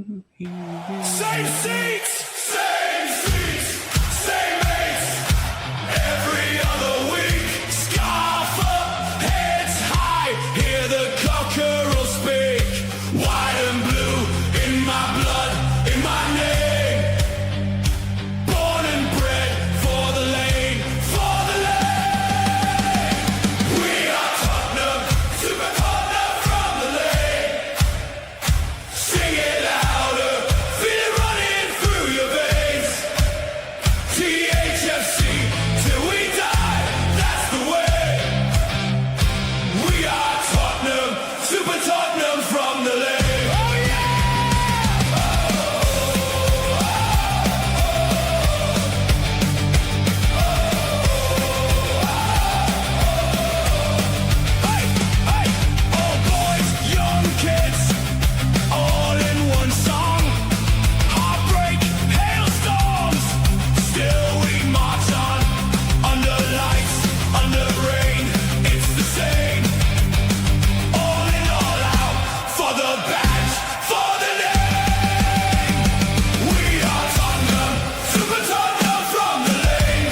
Same seats, same mates. Every other week, scarf up, heads high. Hear the cockerel speak. White and blue in my blood, in my name. Born and bred for the lane, for the lane. We are Tottenham, Super Tottenham from the lane. Sing it louder, feel it running through your veins. THFC, till we die, that's the way. We are Tottenham, Super Tottenham from the lane. Oh yeah! Hey, hey, old boys, young kids, all in one song. Heartbreak, hailstorms, still we march on. Under lights, under rain, it's the same. All in, all out, for the badge, for the name. We are Tottenham, Super Tottenham from the lane.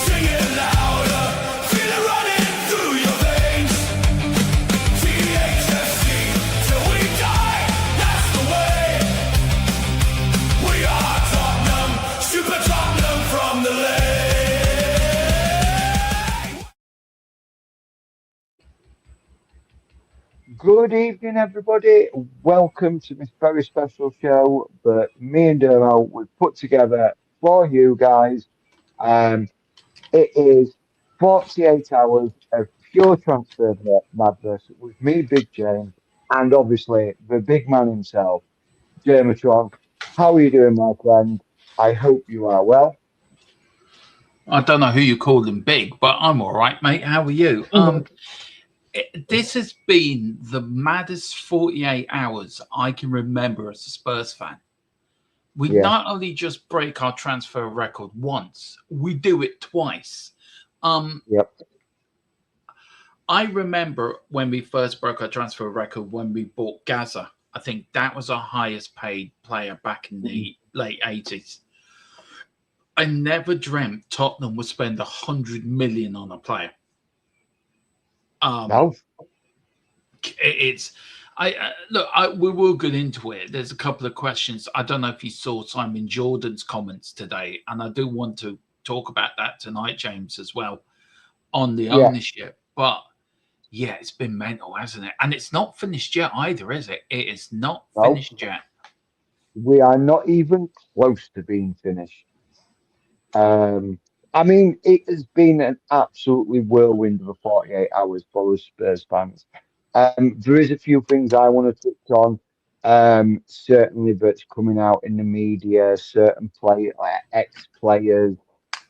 Sing it louder, feel it running through your veins. THFC, till we die, that's the way. We are Tottenham, Super Tottenham from the lane. Good evening, everybody. Welcome to this very special show that me and Dermo we've put together for you guys. It is 48 hours of pure transfer madness with me, Big James, and obviously the big man himself, Dermatron. How are you doing, my friend? I hope you are well. I don't know who you call them big, but I'm all right, mate. How are you? This has been the maddest 48 hours I can remember as a Spurs fan. We Yeah. not only just break our transfer record once, we do it twice. Yep. I remember when we first broke our transfer record when we bought Gaza. I think that was our highest paid player back in the late 80s. I never dreamt Tottenham would spend 100 million on a player. No. We will get into it. There's a couple of questions. I don't know if you saw Simon Jordan's comments today, and I do want to talk about that tonight, James, as well, on the ownership. But yeah, it's been mental, hasn't it? And it's not finished yet either, is it? It is not finished yet. We are not even close to being finished. I mean, it has been an absolutely whirlwind of a 48 hours for us Spurs fans. There is a few things I want to touch on. Certainly that's coming out in the media, certain ex-players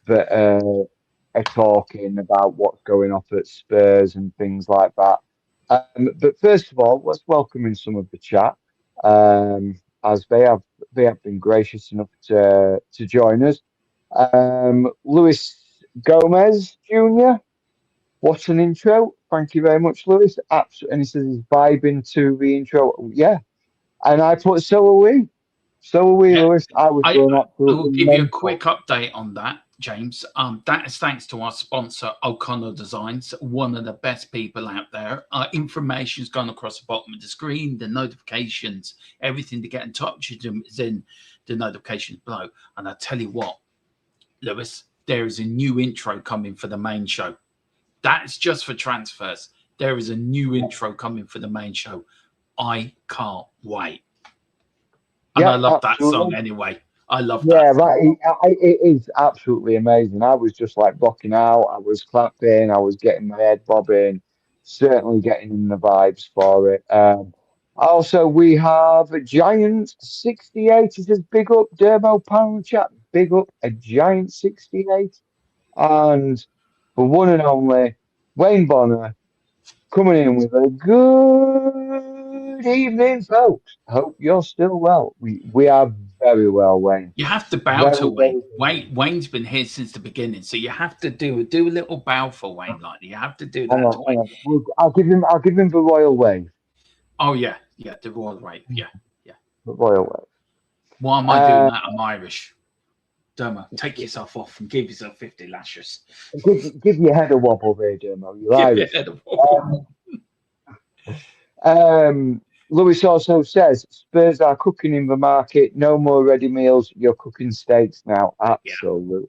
that are talking about what's going off at Spurs and things like that. But first of all, let's welcome in some of the chat, as they have been gracious enough to join us. Luis Gomez Jr. What an intro. Thank you very much, Luis. Absolutely. And he says he's vibing to the intro. Yeah. And I put, so are we. So are we, Luis. I will give you a quick update on that, James. That is thanks to our sponsor, O'Connor Designs, one of the best people out there. Information's gone across the bottom of the screen, the notifications, everything to get in touch with them is in the notifications below. And I tell you what, Lewis, there is a new intro coming for the main show. That's just for transfers. There is a new intro coming for the main show. I can't wait. And I love that song anyway. I love that. Yeah, right. It is absolutely amazing. I was just like rocking out. I was clapping. I was getting my head bobbing. Certainly getting in the vibes for it. Also, we have a Giant 68. He says, big up Dermo Panel Chat. Big up a Giant 68. And the one and only Wayne Bonner coming in with a good evening, folks. Hope you're still well. We are very well, Wayne. You have to bow to Wayne. Wayne's been here since the beginning, so you have to do a little bow for Wayne. Like you have to do that. Hang on. I'll give him the royal wave. Oh yeah, the royal wave. Yeah. Royal Way. Why am I doing that? I'm Irish. Dermo, take yourself off and give yourself 50 lashes. Give your head a wobble there, Dermo. You're Give Irish. your head a wobble. Lewis also says Spurs are cooking in the market. No more ready meals. You're cooking steaks now. Absolutely.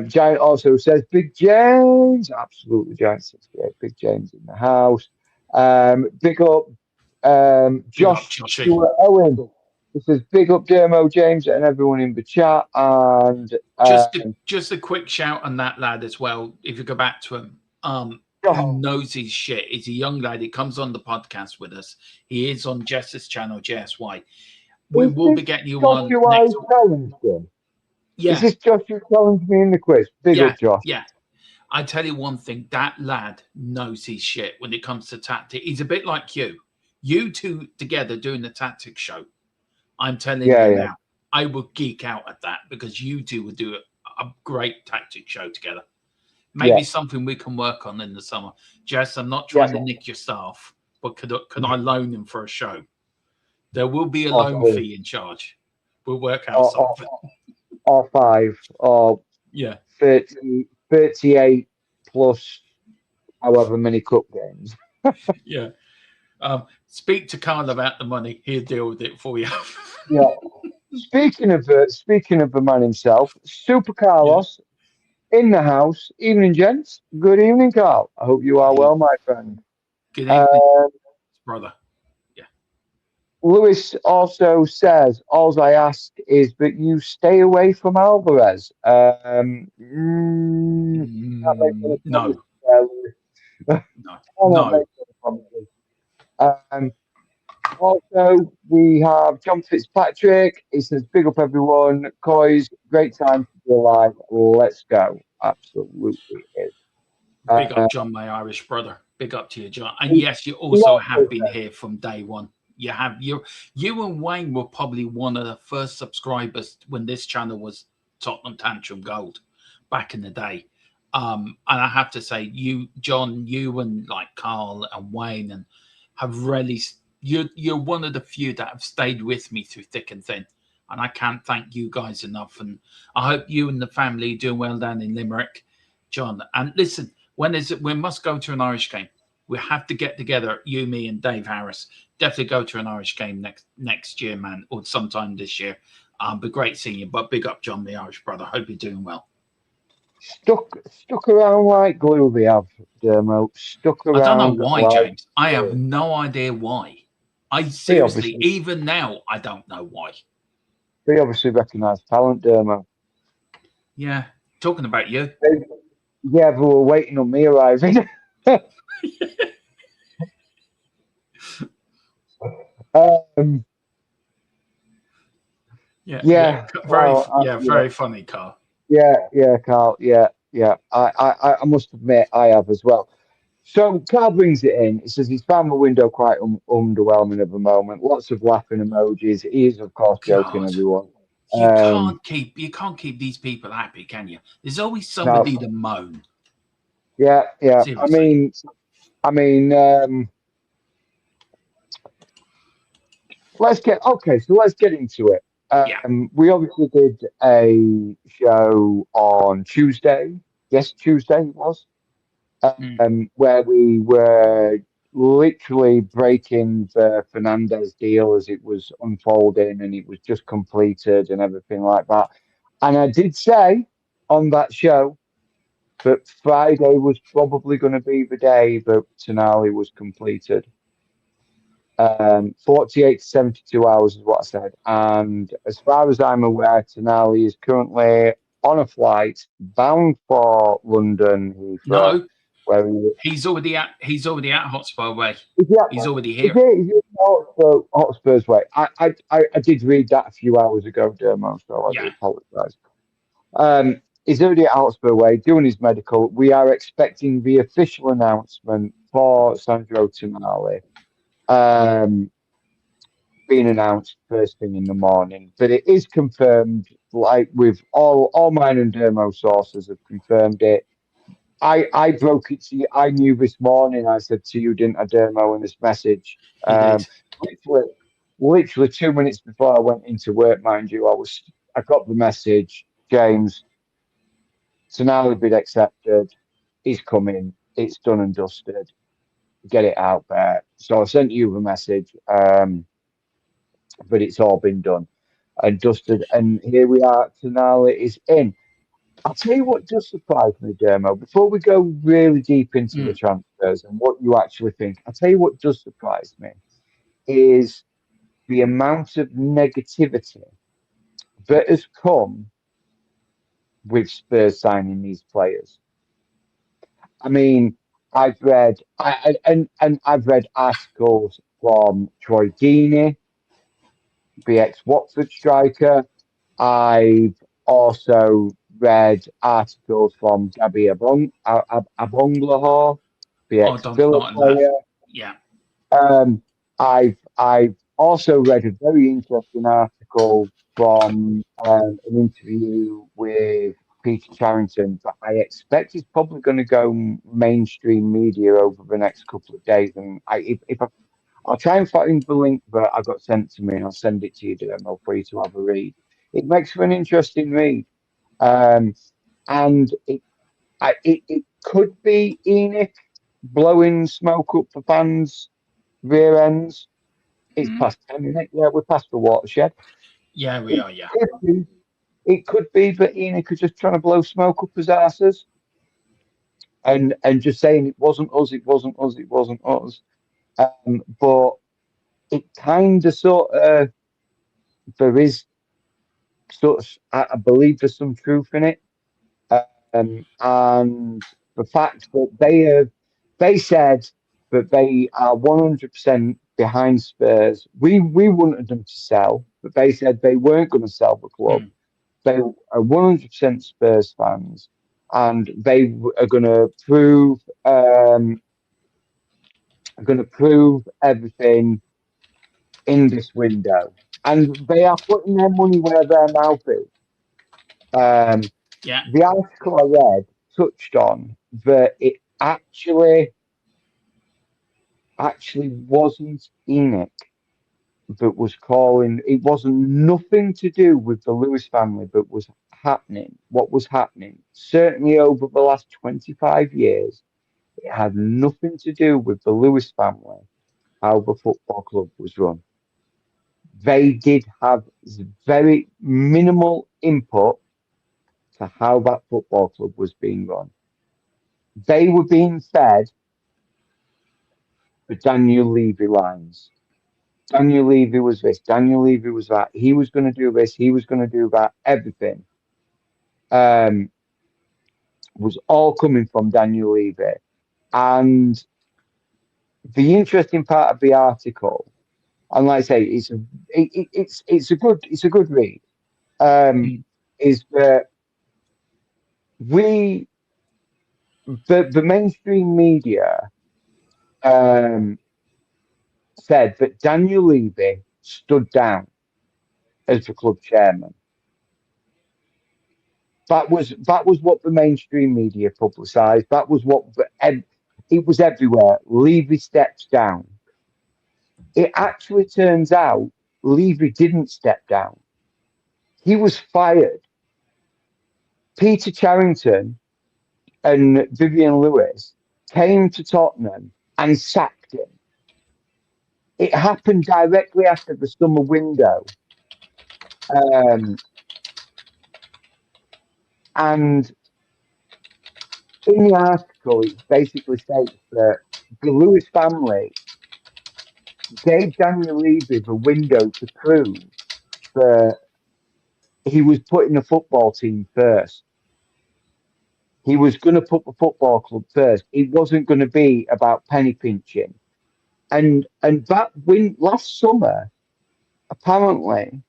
Giant also says Big James. Absolutely, Giant 68. Big James in the house. Big up Big up, Josh Joshy. Stewart Owen. This says big up Dermo James and everyone in the chat. And Just a quick shout on that lad as well. If you go back to him, Oh. who knows his shit. He's a young lad. He comes on the podcast with us. He is on Jess's channel, JSY. We will be getting you on next week. Yeah. Is this Josh who challenged me in the quiz? Big up, Josh. Yeah. I tell you one thing, that lad knows his shit when it comes to tactics. He's a bit like you. You two together doing the tactics show. I'm telling you now, I will geek out at that because you two would do a great tactics show together. Maybe something we can work on in the summer. Jess, I'm not trying to nick your staff, but could I loan him for a show? There will be a loan fee in charge. We'll work out something. Or 5 or 38 plus however many cup games. Speak to Carl about the money. He'll deal with it for you. Speaking of the man himself, Super Carlos in the house. Evening, gents. Good evening, Carl. I hope you are well, my friend. Good evening, brother. Lewis also says, all I ask is that you stay away from Alvarez. No. Also, we have John Fitzpatrick. He says, big up everyone. Coys, great time to be alive. Let's go. Absolutely is. Big up, John, my Irish brother. Big up to you, John. And yes, you also have been here from day one. You and Wayne were probably one of the first subscribers when this channel was Tottenham Tantrum Gold back in the day. And I have to say, you, John, you and like Carl and Wayne and have really, you're one of the few that have stayed with me through thick and thin. And I can't thank you guys enough. And I hope you and the family are doing well down in Limerick, John. And listen, we must go to an Irish game. We have to get together, you, me, and Dave Harris. Definitely go to an Irish game next year, man, or sometime this year. But great seeing you. But big up, John, the Irish brother. Hope you're doing well. Stuck around like glue, they have, Dermo. Stuck around. I don't know why, James. I have no idea why. I seriously, even now, I don't know why. They obviously recognise talent, Dermo. Yeah, talking about you. Yeah, but we're waiting on me arriving. Very funny, Carl. Yeah, Carl. Yeah. I must admit, I have as well. So Carl brings it in. He says he's found the window quite underwhelming at the moment. Lots of laughing emojis. He is, of course, joking, everyone. You can't keep these people happy, can you? There's always somebody to moan. Yeah. Seriously. I mean, let's get into it. We obviously did a show on Tuesday. Yes, Tuesday it was. Where we were literally breaking the Fernandez deal as it was unfolding and it was just completed and everything like that. And I did say on that show that Friday was probably going to be the day that Tonali was completed. 48 to 72 hours is what I said. And as far as I'm aware, Tonali is currently on a flight bound for London. No, he's already at Hotspur way. He's already here. Is it Hotspur's way? I did read that a few hours ago, Dermo, so I do apologise. He's already at Hotspur way doing his medical. We are expecting the official announcement for Sandro Tonali. Being announced first thing in the morning, but it is confirmed. Like with all mine and Dermo sources have confirmed it. I broke it to you. I knew this morning. I said to you, didn't I, Dermo, in this message? literally 2 minutes before I went into work, mind you, I got the message, James, Tonali bid accepted, he's coming, it's done and dusted, get it out there. So I sent you the message, but it's all been done and dusted, and here we are, Tonali is in. I'll tell you what does surprise me, Dermo, before we go really deep into the transfers and what you actually think, I'll tell you what does surprise me is the amount of negativity that has come with Spurs signing these players. I mean, I've read articles from Troy Deeney, the ex-Watford striker. I've also read articles from Gabby Abonglahor, the Oh, don't ex-Villa start on that. player. Yeah. I've also read a very interesting article from an interview with Peter Charrington, but I expect it's probably going to go mainstream media over the next couple of days. And I'll try and find the link that I got sent to me, and I'll send it to you, Dermo, for you to have a read. It makes for an interesting read, and it could be Enoch blowing smoke up for fans' rear ends. It's past 10 minutes. Yeah, we're past the watershed. Yeah, we It are. Yeah. it could be that Enoch is just trying to blow smoke up his asses and just saying it wasn't us, it wasn't us, it wasn't us. But it kind of sort of there is sort of I believe there's some truth in it. And the fact that they said that they are 100% behind Spurs. We wanted them to sell, but they said they weren't going to sell the club. They are 100% Spurs fans, and they are going to prove everything in this window, and they are putting their money where their mouth is. Yeah. The article I read touched on that it actually wasn't Enoch that was calling. It wasn't nothing to do with the Lewis family that was happening. What was happening, certainly over the last 25 years, it had nothing to do with the Lewis family, how the football club was run. They did have very minimal input to how that football club was being run. They were being fed the Daniel Levy lines. Daniel Levy was this, Daniel Levy was that. He was going to do this, he was going to do that. Everything was all coming from Daniel Levy. And the interesting part of the article, and like I say, it's a good read. Is that the mainstream media said that Daniel Levy stood down as the club chairman. That was what the mainstream media publicised. That was what it was everywhere. Levy steps down. It actually turns out Levy didn't step down. He was fired. Peter Charrington and Vivian Lewis came to Tottenham and sacked him. It happened directly after the summer window. And in the article, it basically states that the Lewis family gave Daniel Levy the window to prove that he was putting the football team first. He was going to put the football club first. It wasn't going to be about penny pinching. And that win last summer, apparently,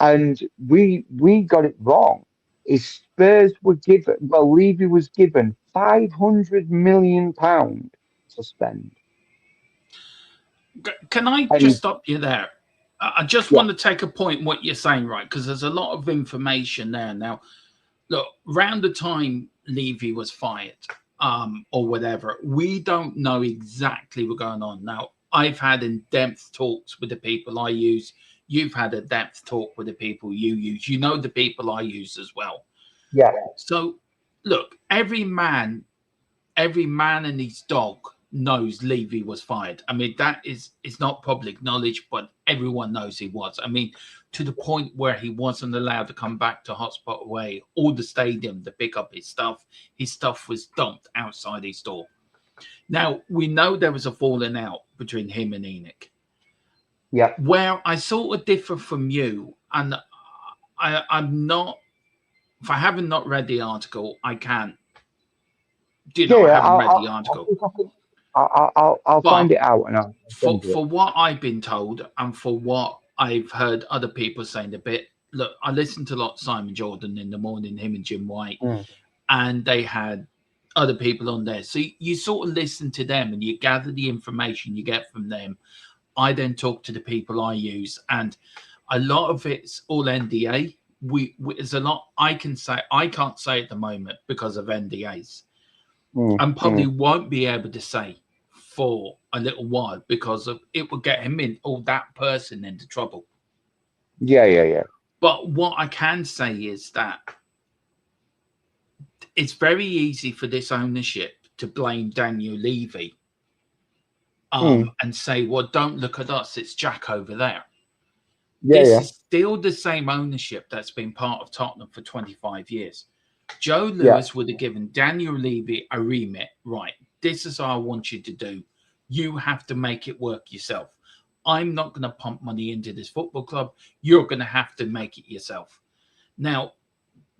and we got it wrong. Is Spurs were given, well, Levy was given £500 million to spend. Can I just stop you there? I just want to take a point what you're saying, right? Because there's a lot of information there. Now, look, around the time Levy was fired, or whatever, we don't know exactly what's going on. Now, I've had in-depth talks with the people I use. You've had a depth talk with the people you use. You know the people I use as well. Yeah. So, look, every man and his dog knows Levy was fired. I mean, that is it's not public knowledge, but everyone knows he was. I mean, to the point where he wasn't allowed to come back to Hotspur away or the stadium to pick up his stuff. His stuff was dumped outside his door. Now, we know there was a falling out between him and Enoch. Yeah. Where I sort of differ from you, and I'm not, if I haven't not read the article, I can't. I haven't read the article. I'll But find it out and I'll send you for it. what I've been told and for what I've heard other people saying a bit, look, I listened to a lot of Simon Jordan in the morning, him and Jim White, and they had other people on there. So you sort of listen to them and you gather the information you get from them. I then talk to the people I use, and a lot of it's all NDA. There's a lot I can't say at the moment because of NDAs, and probably won't be able to say for a little while because of it will get him in or that person into trouble. Yeah. But what I can say is that it's very easy for this ownership to blame Daniel Levy and say, well, don't look at us, it's Jack over there. This is still the same ownership that's been part of Tottenham for 25 years. Joe Lewis would have given Daniel Levy a remit. Right, this is what I want you to do. You have to make it work yourself. I'm not going to pump money into this football club. You're going to have to make it yourself. Now,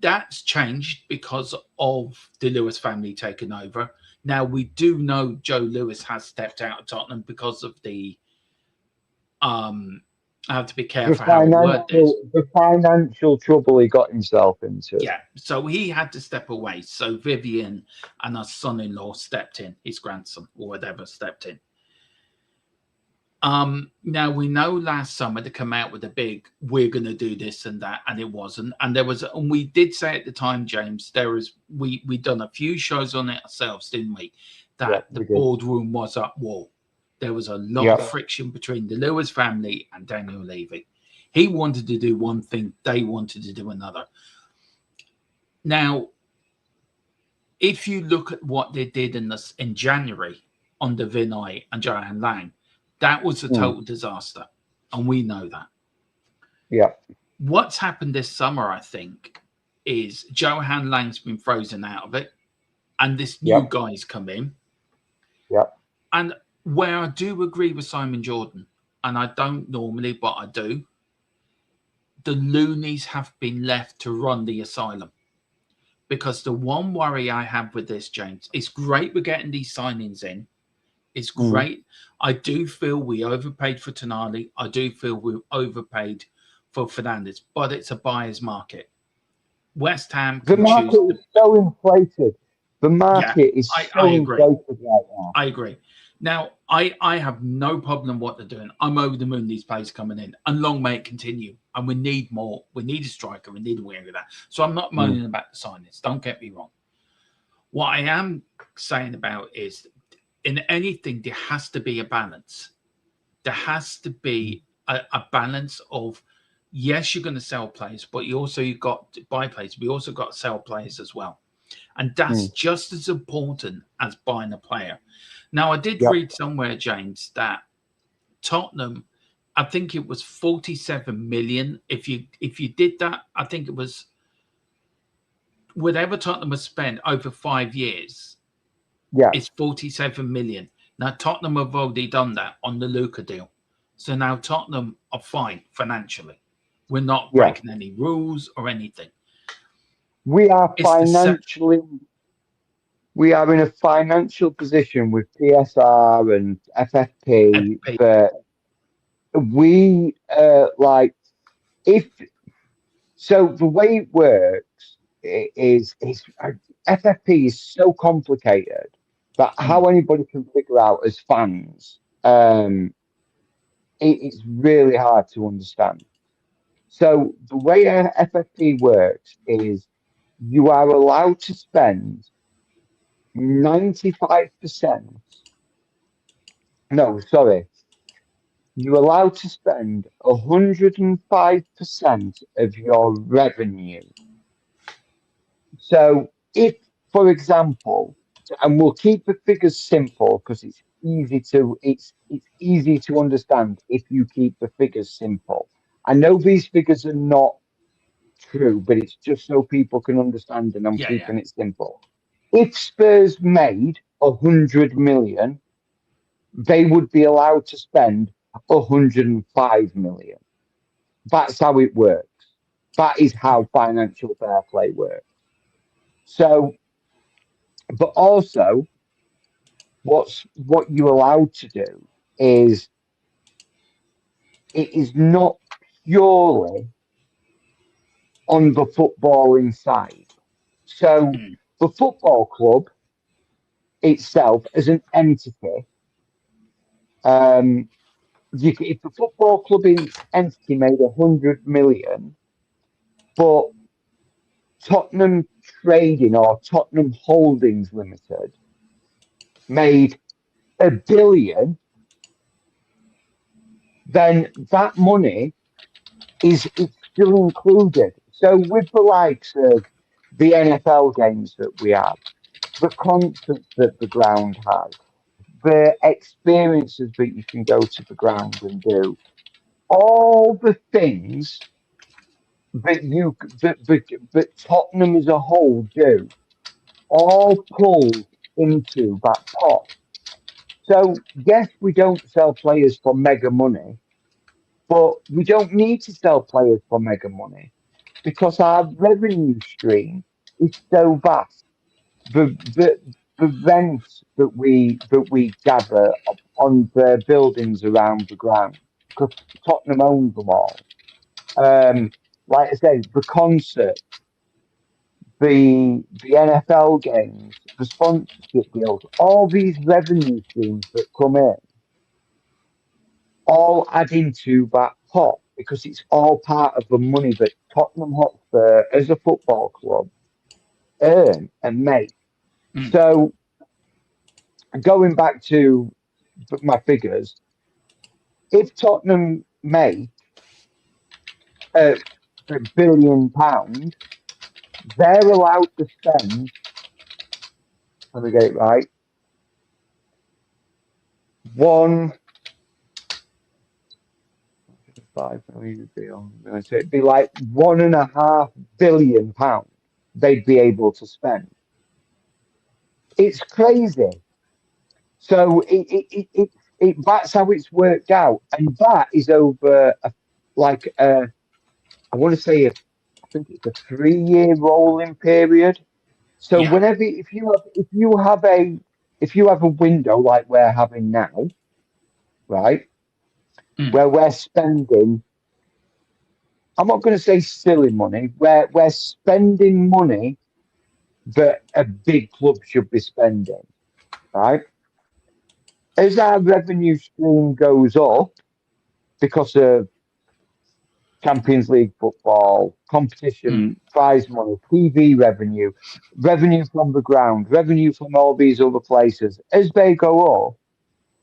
that's changed because of the Lewis family taking over. Now, we do know Joe Lewis has stepped out of Tottenham because of the I have to be careful how I word this. The financial trouble he got himself into. Yeah, so he had to step away. So Vivian and her son-in-law stepped in, his grandson or whatever stepped in. Now we know last summer they come out with a big, we're going to do this and that, and it wasn't. And and we did say at the time, James, we done a few shows on it ourselves, didn't we? That the boardroom was at war. There was a lot of friction between the Lewis family and Daniel Levy. He wanted to do one thing, they wanted to do another. Now, if you look at what they did in January under Vinay and Johan Lang, that was a total disaster, and we know that. Yeah. What's happened this summer, I think, is Johan Lang's been frozen out of it, and this new guy's come in. Yeah. And where I do agree with Simon Jordan, and I don't normally, but I do, the loonies have been left to run the asylum. Because the one worry I have with this, James, it's great we're getting these signings in. It's great. I do feel we overpaid for Tonali. I do feel we overpaid for Fernandes, but it's a buyer's market. West Ham the market is so inflated. The market is so inflated right now. I agree. Now, I have no problem what they're doing. I'm over the moon these players coming in. And long may it continue. And we need more. We need a striker. We need a winger. That. So I'm not moaning about the signings. Don't get me wrong. What I am saying about is in anything, there has to be a balance. There has to be a balance of, yes, you're going to sell players, but you've got to buy players. We also got to sell players as well. And that's just as important as buying a player. Now, I did read somewhere, James, that Tottenham, I think it was 47 million. If you did that, I think it was whatever Tottenham has spent over 5 years. Yeah, it's 47 million. Now, Tottenham have already done that on the Luka deal. So now Tottenham are fine financially. We're not breaking any rules or anything. We are we are in a financial position with PSR and FFP, but we the way it works is FFP is so complicated that how anybody can figure out as fans, it's really hard to understand. So the way FFP works is you are allowed to spend 95%. No, sorry. you're allowed to spend 105% of your revenue. So if, for example, and we'll keep the figures simple because it's easy to understand if you keep the figures simple. I know these figures are not true, but it's just so people can understand, and I'm Yeah. keeping it simple. If Spurs made 100 million, they would be allowed to spend 105 million. That's how it works. That is how financial fair play works. So, but also, what you're allowed to do is it is not purely on the footballing side. So Mm. the football club itself as an entity, if the football club entity made 100 million, but Tottenham Trading or Tottenham Holdings Limited made 1 billion, then that money is it's still included. So with the likes of the NFL games that we have, the concerts that the ground has, the experiences that you can go to the ground and do, all the things that that Tottenham as a whole do, all pull into that pot. So yes, we don't sell players for mega money, but we don't need to sell players for mega money because our revenue stream is so vast. The rent that we gather on the buildings around the ground, because Tottenham owns them all. Like I say, the concert, the NFL games, the sponsorship deals, all these revenue streams that come in, all add into that pot because it's all part of the money that Tottenham Hotspur as a football club earn and make. Mm. So going back to my figures, if Tottenham make £1 billion, they're allowed to spend, let me get it right, 1.5 million. So it'd be like £1.5 billion they'd be able to spend. It's crazy. So that's how it's worked out, and that is over I want to say I think it's a 3-year rolling period. So Yeah. whenever if you have a window like we're having now, right, Mm. where we're spending, I'm not going to say silly money, where we're spending money that a big club should be spending, right? As our revenue stream goes up because of Champions League football, Mm. competition, prize money, TV revenue, revenue from the ground, revenue from all these other places. As they go up,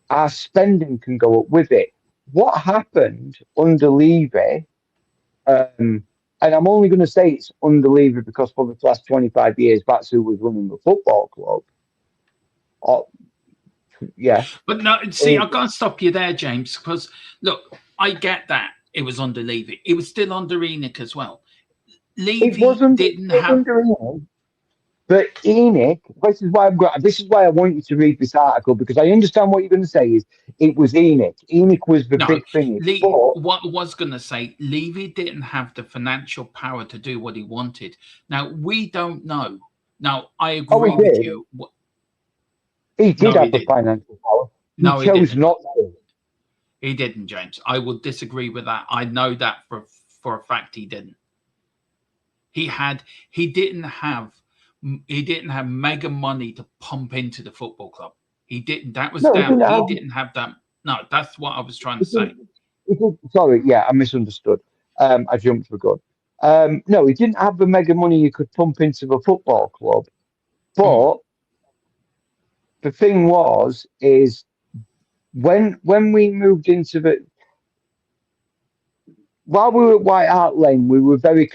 our spending can go up with it. What happened under Levy, and I'm only going to say it's under Levy because for the last 25 years, that's who was running the football club. Oh, yeah. But no, see, I can't stop you there, James, because look, I get that it was under Levy. It was still under Enoch as well. It Levy wasn't didn't have. under Enoch, but Enoch. This is why I want you to read this article because I understand what you're going to say. Is it was Enoch? Enoch was the No, big thing. But what I was going to say, Levy didn't have the financial power to do what he wanted. Now, we don't know. Now, I oh, he agree with did. you. He did No, he have the didn't. financial power. He No, he chose didn't. not to. He didn't, James. I will disagree with that. I know that for a fact he didn't. He had he didn't have he didn't have mega money to pump into the football club. He didn't. That was No, he down. didn't He have. didn't have that. No, that's what I was trying to He say. didn't, sorry, yeah, I misunderstood. I jumped the gun. No, he didn't have the mega money you could pump into the football club. Mm, But the thing is when we moved into the while we were at White Hart Lane, we were very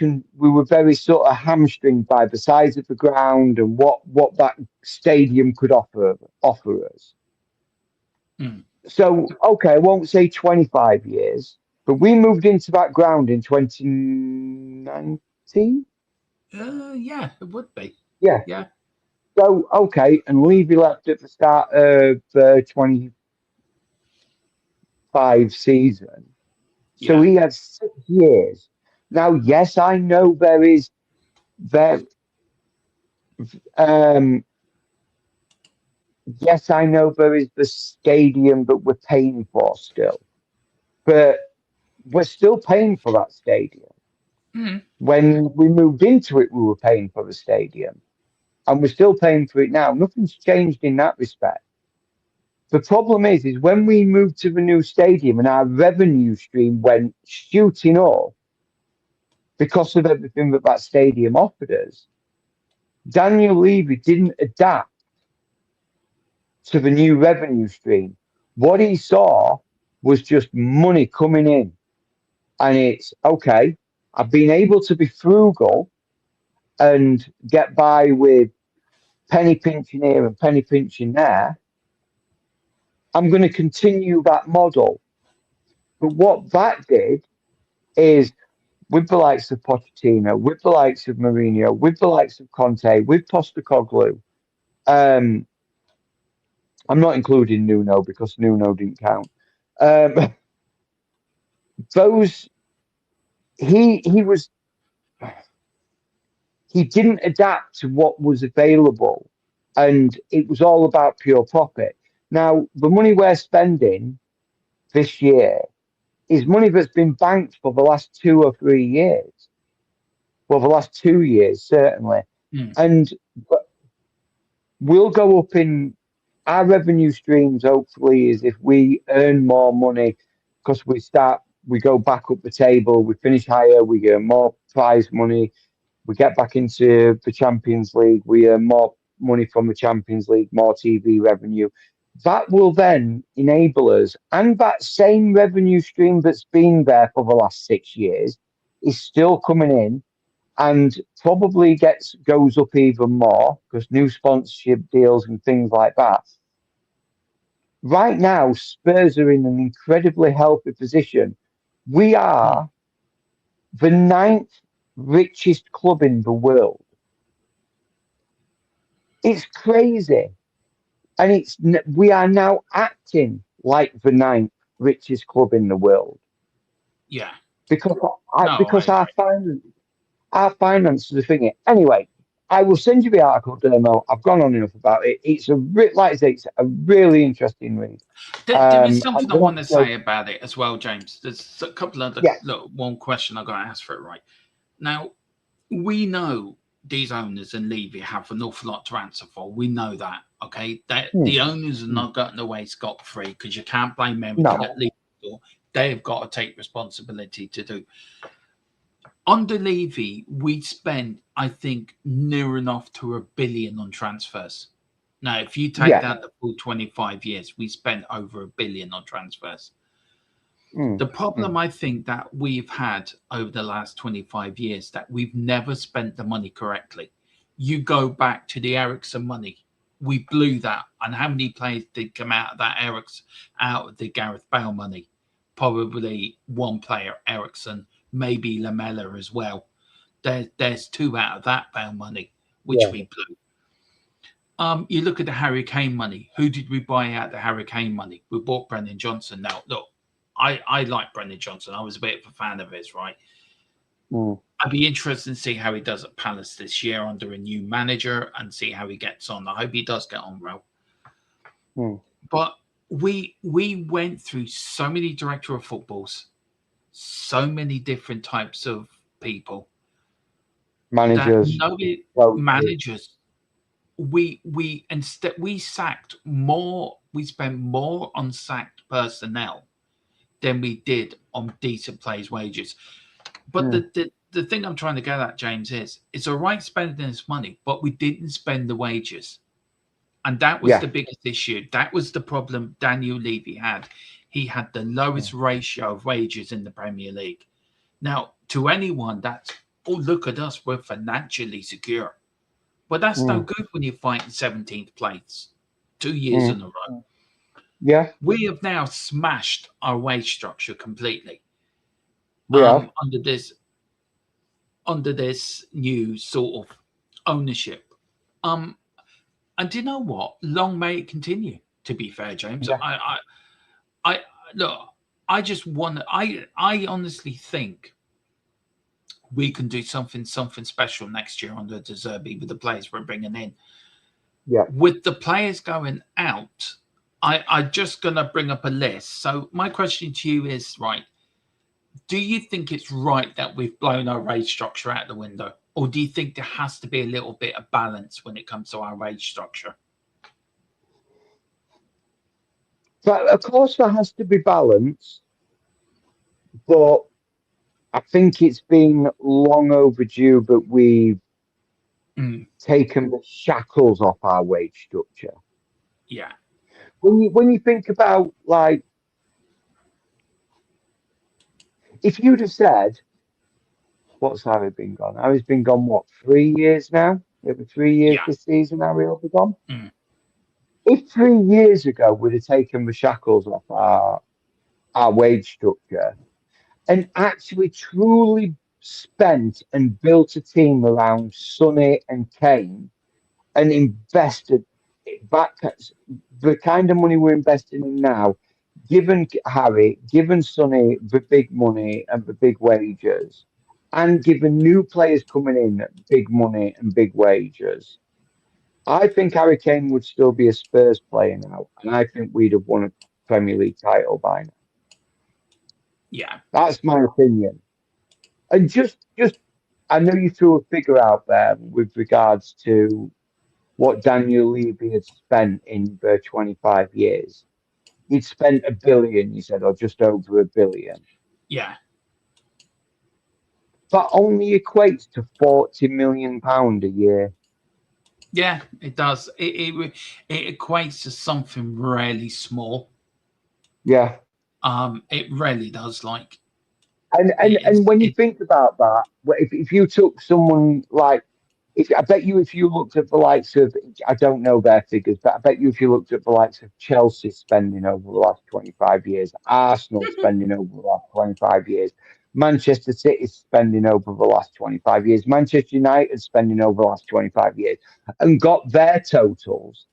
sort of hamstringed by the size of the ground and what that stadium could offer us. Mm. So, okay, I won't say 25 years, but we moved into that ground in 2019. Yeah, it would be. Yeah. Yeah. So, okay, and Levy left at the start of the 25 season. So Yeah. he had 6 years. Now, yes, I know there, um, yes, I know there is the stadium that we're paying for still, but we're still paying for that stadium. Mm. When we moved into it, we were paying for the stadium, and we're still paying for it now. Nothing's changed in that respect. The problem is when we moved to the new stadium and our revenue stream went shooting up because of everything that that stadium offered us, Daniel Levy didn't adapt to the new revenue stream. What he saw was just money coming in. And it's okay, I've been able to be frugal and get by with penny pinching here and penny pinching there. I'm going to continue that model. But what that did is, with the likes of Pochettino, with the likes of Mourinho, with the likes of Conte, with Postecoglou, I'm not including Nuno because Nuno didn't count. Those he didn't adapt to what was available, and it was all about pure profit. Now, the money we're spending this year is money that's been banked for the last 2 or 3 years. Well, the last 2 years, certainly. Mm. And we'll go up in our revenue streams, hopefully, is if we earn more money because we go back up the table, we finish higher, we get more prize money, we get back into the Champions League, we earn more money from the Champions League, more TV revenue. That will then enable us, and that same revenue stream that's been there for the last 6 years is still coming in and probably goes up even more because new sponsorship deals and things like that. Right now, Spurs are in an incredibly healthy position. We are the 9th richest club in the world. It's crazy. And we are now acting like the 9th richest club in the world. Yeah. Because No, our finances are thinking. Anyway, I will send you the article, Dermo. I've gone on enough about it. It's like I say, it's a really interesting read. there is I'm something I gonna want to say about it as well, James. There's a couple of yeah, one question I got to ask for it right now. We know these owners and Levy have an awful lot to answer for. We know that. Okay, the owners are not getting away scot free because you can't blame everything at no, Levy. They've got to take responsibility to do. Under Levy, we spent, I think, near enough to $1 billion on transfers. Now, if you take that the full 25 years, we spent over $1 billion on transfers. The problem I think that we've had over the last 25 years that we've never spent the money correctly. You go back to the Ericsson money. We blew that. And how many players did come out of that out of the Gareth Bale money? Probably one player, Ericsson, maybe Lamella as well. There's two out of that Bale money, which we blew. You look at the Harry Kane money. Who did we buy out the Harry Kane money? We bought Brendan Johnson. Now, look, I like Brendan Johnson. I was a bit of a fan of his, right? I'd be interested to see how he does at Palace this year under a new manager and see how he gets on. I hope he does get on well. But we went through so many director of footballs, so many different types of people. managers. Managers. We instead we sacked more. We spent more on sacked personnel than we did on decent players' wages. But the thing I'm trying to get at, James, is it's all right spending this money, but we didn't spend the wages. And that was the biggest issue. That was the problem Daniel Levy had. He had the lowest ratio of wages in the Premier League. Now, to anyone that's, oh, look at us, we're financially secure. But that's no good when you're fighting 17th place 2 years in a row. Yeah. We have now smashed our wage structure completely. We have. Under this new sort of ownership. And do you know what? Long may it continue, to be fair, James. Yeah. I look, I just want I honestly think we can do something special next year under De Zerbi with the players we're bringing in. Yeah. With the players going out, I'm just going to bring up a list. So my question to you is, right, do you think it's right that we've blown our wage structure out the window? Or do you think there has to be a little bit of balance when it comes to our wage structure? But of course there has to be balance, but I think it's been long overdue that we've taken the shackles off our wage structure. Yeah. When you think about, like, if you'd have said, what's Harry been gone? Harry's been gone, what, 3 years now? Maybe 3 years Yeah. this season, Harry will be gone. If 3 years ago we'd have taken the shackles off our wage structure and actually truly spent and built a team around Sonny and Kane and invested back the kind of money we're investing in now, given Harry, given Sonny the big money and the big wages, and given new players coming in at big money and big wages, I think Harry Kane would still be a Spurs player now, and I think we'd have won a Premier League title by now. Yeah. That's my opinion. And just I know you threw a figure out there with regards to what Daniel Levy had spent in the 25 years. He'd spent $1 billion, you said, or just over $1 billion. Yeah. That only equates to £40 million a year. Yeah, it does. It equates to something really small. Yeah. It really does. Like, and when you think about that, if you took someone like, I bet you if you looked at the likes of, I don't know their figures, but I bet you if you looked at the likes of Chelsea spending over the last 25 years, Arsenal spending over the last 25 years, Manchester City spending over the last 25 years, Manchester United spending over the last 25 years, and got their totals,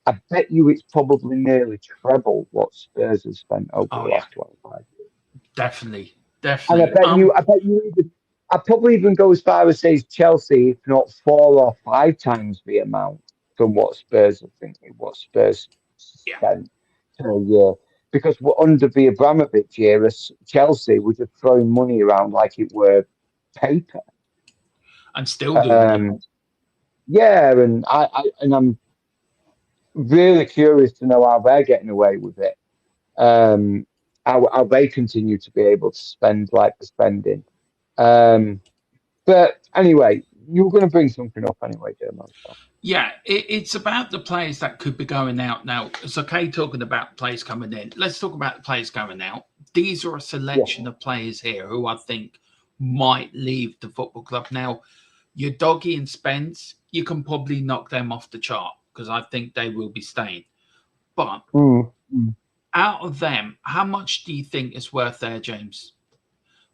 I bet you it's probably nearly treble what Spurs have spent over the last 25 years. Definitely. And I bet you I'd probably even go as far as say Chelsea, if not 4 or 5 times the amount from what Spurs are thinking, what Spurs spent per year. Because we're under the Abramovich era, Chelsea were just throwing money around like it were paper. I'm still doing it. Yeah, and I'm really curious to know how they're getting away with it. How they continue to be able to spend like the spending. But anyway, you were going to bring something up anyway, Jeremy. Yeah, it's about the players that could be going out now. It's okay talking about players coming in. Let's talk about the players going out. These are a selection of players here who I think might leave the football club. Now, your Doggy and Spence, you can probably knock them off the chart because I think they will be staying. But out of them, how much do you think is worth there, James?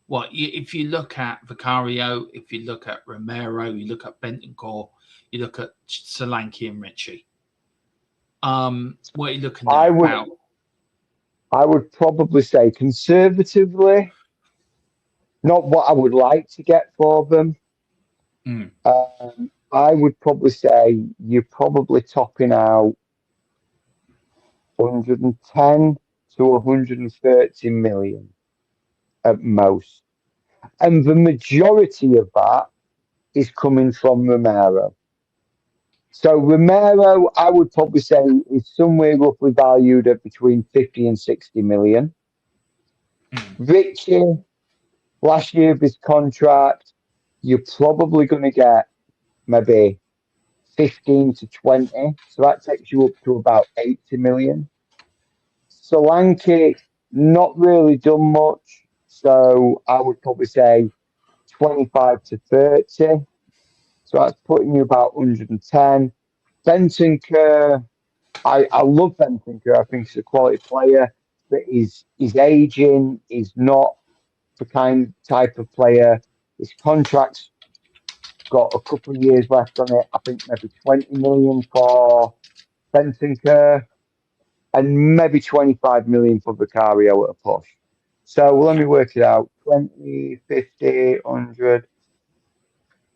What if you look at Vicario, if you look at Romero, you look at Bentancur, you look at Solanke and Ritchie. What are you looking at? I would probably say conservatively, not what I would like to get for them. I would probably say you're probably topping out 110 to 130 million at most. And the majority of that is coming from Romero. So Romero, I would probably say, is somewhere roughly valued at between 50 and 60 million. Ritchie, last year of his contract, you're probably going to get maybe 15 to 20. So that takes you up to about 80 million. Solanke, not really done much. So I would probably say 25 to 30. So that's putting you about 110. Bentancur, I love Bentancur. I think he's a quality player, but he's aging. He's not the kind type of player. His contract's got a couple of years left on it. I think maybe 20 million for Bentancur and maybe 25 million for Vicario at a push. So let Yeah. me work it out. 20, 50, 100.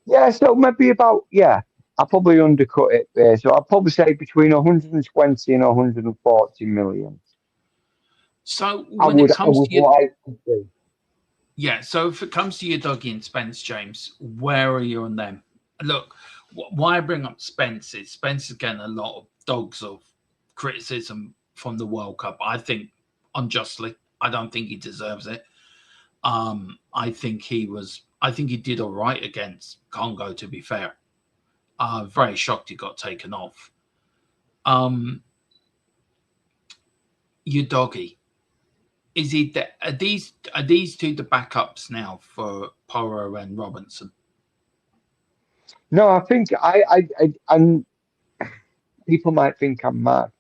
Yeah, so maybe about, yeah, I'll probably undercut it there. So I'll probably say between 120 and 140 million. So I when it would, I comes would to your like to see. yeah, so if it comes to your doggy and Spence, James, where are you on them? Look, why I bring up Spence is Spence is getting a lot of dogs of criticism from the World Cup. I think unjustly. I don't think he deserves it. I think he did all right against Congo, to be fair. Very shocked he got taken off. Your doggy. Is he are these two the backups now for Porro and Robinson? No, I think I'm. People might think I'm mad.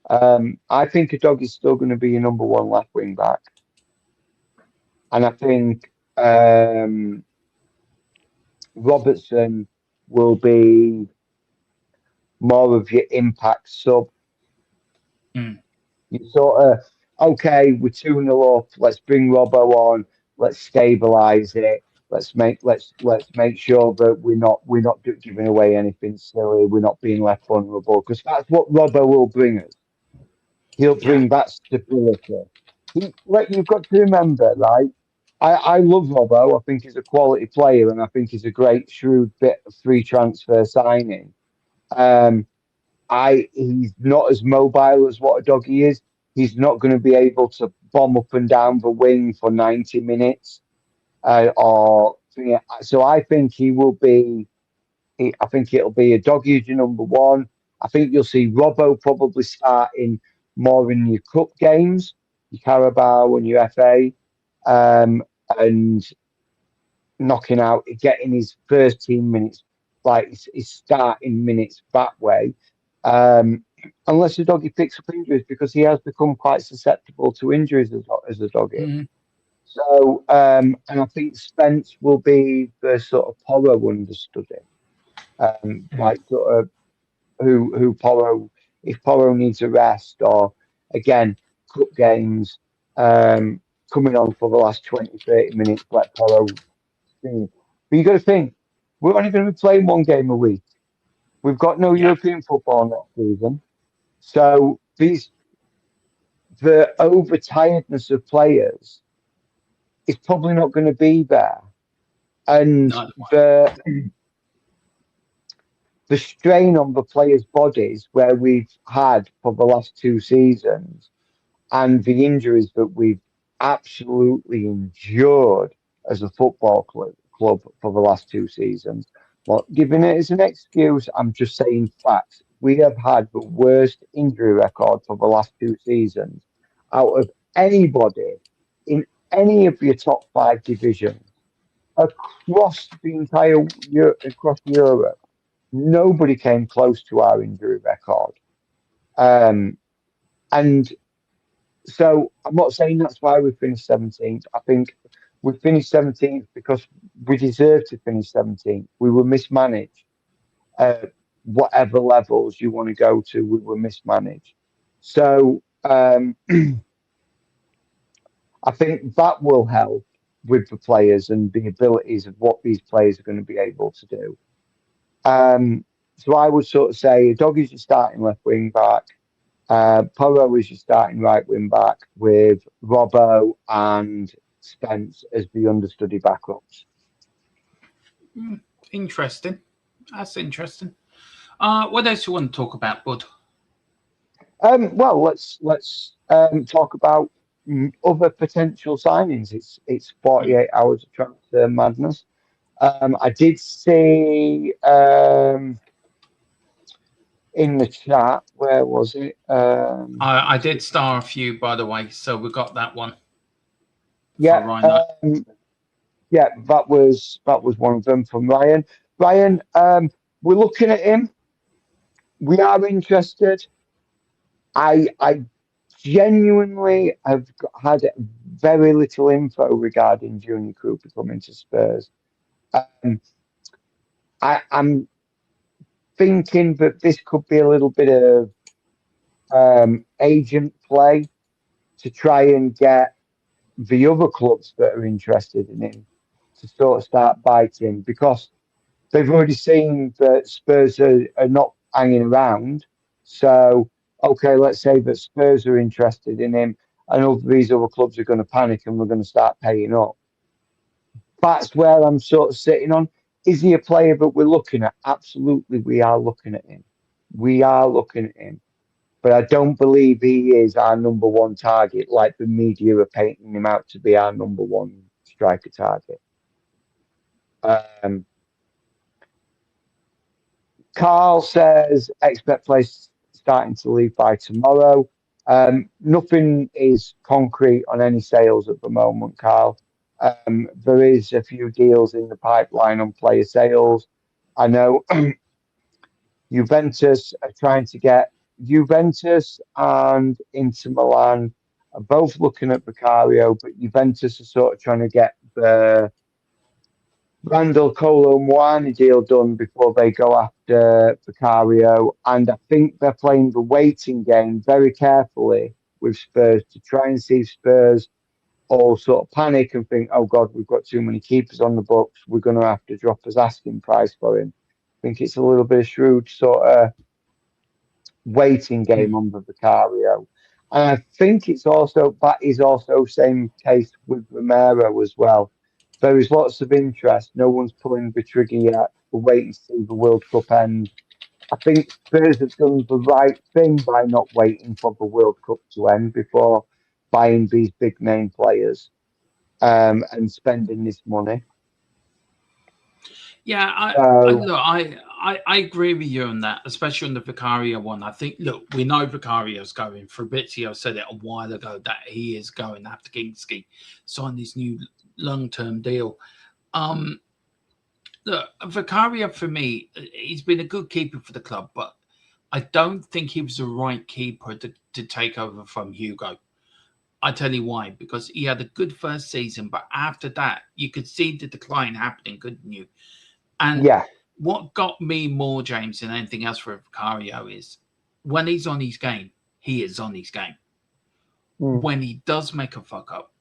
I think a dog is still going to be your number one left wing back, and I think Robertson will be more of your impact sub. Mm. You sort of, okay, we're 2-0 up. Let's bring Robbo on. Let's stabilize it. Let's make sure that we're not giving away anything silly. We're not being left vulnerable because that's what Robbo will bring us. He'll Yeah. bring that stability. You've got to remember, right? I love Robbo. I think he's a quality player, and I think he's a great, shrewd bit of free transfer signing. Um, he's not as mobile as what a doggy is. He's not going to be able to bomb up and down the wing for 90 minutes. Or yeah, so I think he will be. I think it'll be a doggy as your number one. I think you'll see Robbo probably starting more in your cup games, your Carabao and your FA, and knocking out, getting his first team minutes, like his starting minutes that way. Unless the doggy picks up injuries, because he has become quite susceptible to injuries as a doggy. Mm. So, and I think Spence will be the sort of Porro understudy, Mm. like sort of who Porro, if Porro needs a rest or again, cup games, coming on for the last 20, 30 minutes, let Porro see. But you got to think, we're only going to be playing one game a week. We've got no Yeah. European football next season. So the overtiredness of players is probably not going to be there. And No. the strain on the players' bodies where we've had for the last two seasons and the injuries that we've absolutely endured as a football club for the last two seasons. Not giving it as an excuse, I'm just saying facts. We have had the worst injury record for the last two seasons out of anybody in any of your top five divisions across the entire across Europe. Nobody came close to our injury record. Um, and so I'm not saying that's why we finished 17th. I think we finished 17th because we deserved to finish 17th. We were mismanaged. Whatever levels you want to go to, we were mismanaged. So I think that will help with the players and the abilities of what these players are going to be able to do. So I would sort of say Doggy's your starting left wing back. Porro is your starting right wing back with Robbo and Spence as the understudy backups. Interesting. That's interesting. What else you want to talk about, Bud? Well, let's talk about other potential signings. It's 48 hours of transfer madness. I did see in the chat, where was it? I did star a few, by the way, so we got that one. for Yeah, Rhino. yeah, that was one of them from Ryan. Ryan, we're looking at him. We are interested. I genuinely have had very little info regarding Junior Cooper coming to Spurs. Um, I'm thinking that this could be a little bit of agent play to try and get the other clubs that are interested in him to sort of start biting because they've already seen that Spurs are not hanging around. So, okay, let's say that Spurs are interested in him and all these other clubs are going to panic and we're going to start paying up. That's where I'm sort of sitting on. Is he a player that we're looking at? Absolutely, we are looking at him. We are looking at him. But I don't believe he is our number one target, like the media are painting him out to be our number one striker target. Um, Carl says expect players starting to leave by tomorrow. Nothing is concrete on any sales at the moment, Carl. There is a few deals in the pipeline on player sales. I know Juventus are trying to get Juventus and Inter Milan are both looking at Vicario, but Juventus are sort of trying to get the Randall Colo Muani deal done before they go after Vicario. And I think they're playing the waiting game very carefully with Spurs to try and see Spurs all sort of panic and think, oh God, we've got too many keepers on the books. We're going to have to drop his asking price for him. I think it's a little bit of shrewd sort of waiting game under Vicario. And I think that is also same case with Romero as well. There is lots of interest. No one's pulling the trigger yet. We're waiting to see the World Cup end. I think Spurs have done the right thing by not waiting for the World Cup to end before buying these big name players and spending this money. Yeah, So I agree with you on that, especially on the Vicario one. I think, look, we know Vicario's going. Fabrizio said it a while ago that he is going after Kingsley, sign this new long-term deal. Look, Vicario for me, he's been a good keeper for the club, but I don't think he was the right keeper to take over from Hugo. I tell you why, because he had a good first season, but after that, you could see the decline happening, couldn't you? And yeah, what got me more, James, than anything else for Vicario is when he's on his game, he is on his game. When he does make a fuck up,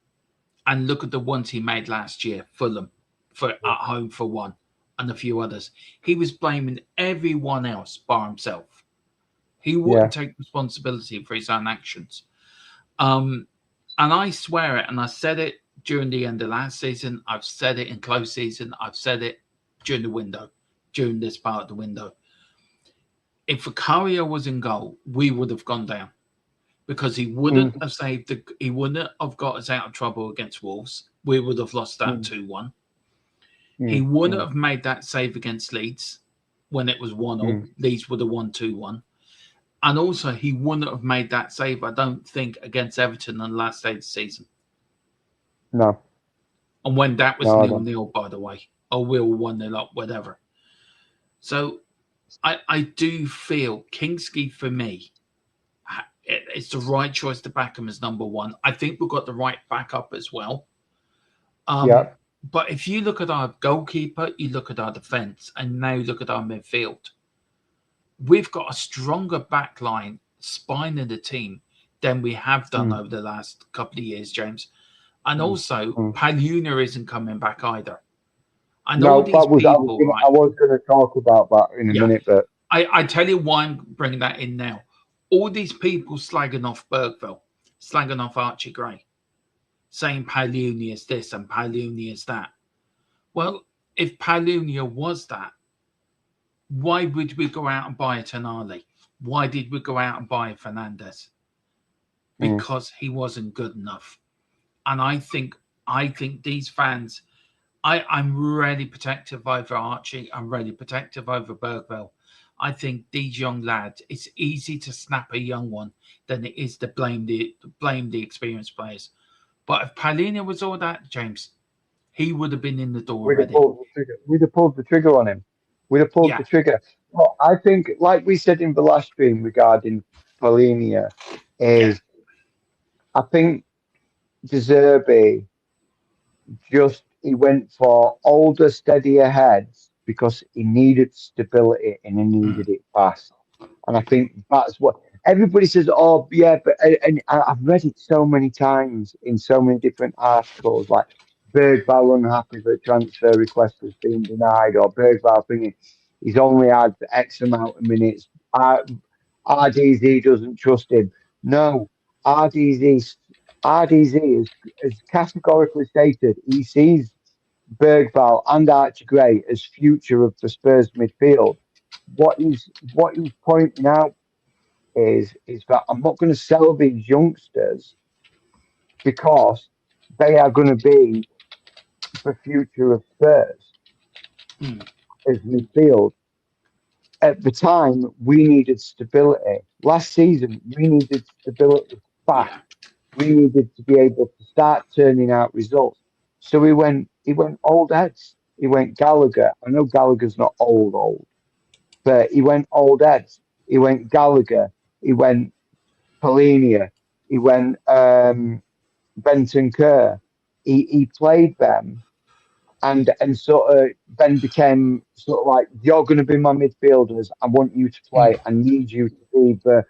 and look at the ones he made last year, Fulham, for at home for one, and a few others, he was blaming everyone else bar himself. He wouldn't take responsibility for his own actions. And I swear it, and I said it during the end of last season. I've said it in close season. I've said it during the window, during this part of the window. If Vicario was in goal, we would have gone down because he wouldn't have saved he wouldn't have got us out of trouble against Wolves. We would have lost that 2-1. He wouldn't have made that save against Leeds when it was 1-0. Leeds would have won 2-1. And also, he wouldn't have made that save, I don't think, against Everton on the last day of the season. No. And when that was 0-0, by the way, or we were 1-0 up, whatever. So I do feel Kingsley, for me, it's the right choice to back him as number one. I think we've got the right backup as well. But if you look at our goalkeeper, you look at our defence, and now you look at our midfield, we've got a stronger backline spine in the team than we have done over the last couple of years, James. And also, Pagliuca isn't coming back either. And all these people, I was going to talk about that in a minute, but I tell you why I'm bringing that in now. All these people slagging off Bergville, slagging off Archie Gray, saying Pagliuca is this and Pagliuca is that. Well, if Pagliuca was that, why would we go out and buy a Tonali? Why did we go out and buy a Fernandez? Because he wasn't good enough. And I think these fans, I'm really protective over Archie. I'm really protective over Bergville. I think these young lads, it's easy to snap a young one than it is to blame the experienced players. But if Palhinha was all that, James, he would have been in the door We'd have already. pulled the trigger. We'd have pulled the trigger on him. We'd have pulled Yeah, the trigger. Well, I think, like we said in the last stream regarding Paulinia, yeah, is I think De Zerbi just he went for older, steadier heads because he needed stability and he needed it fast. And I think that's what everybody says. Oh, yeah, but I've read it so many times in so many different articles, like Bergvall unhappy that transfer request has been denied, or Bergvall thinking he's only had X amount of minutes. RDZ doesn't trust him. No, RDZ has categorically stated he sees Bergvall and Archie Gray as future of the Spurs midfield. What he's pointing out is that I'm not going to sell these youngsters because they are going to be the future of Spurs mm, as midfield. At the time, we needed stability. Last season, we needed stability fast. yeah, We needed to be able to start turning out results. So he went old heads. He went Gallagher. I know Gallagher's not old, but he went old heads. He went Gallagher. He went Polinia. He went Benton Kerr. He played them and sort of then became sort of like, you're going to be my midfielders. I want you to mm, play. I need you to be the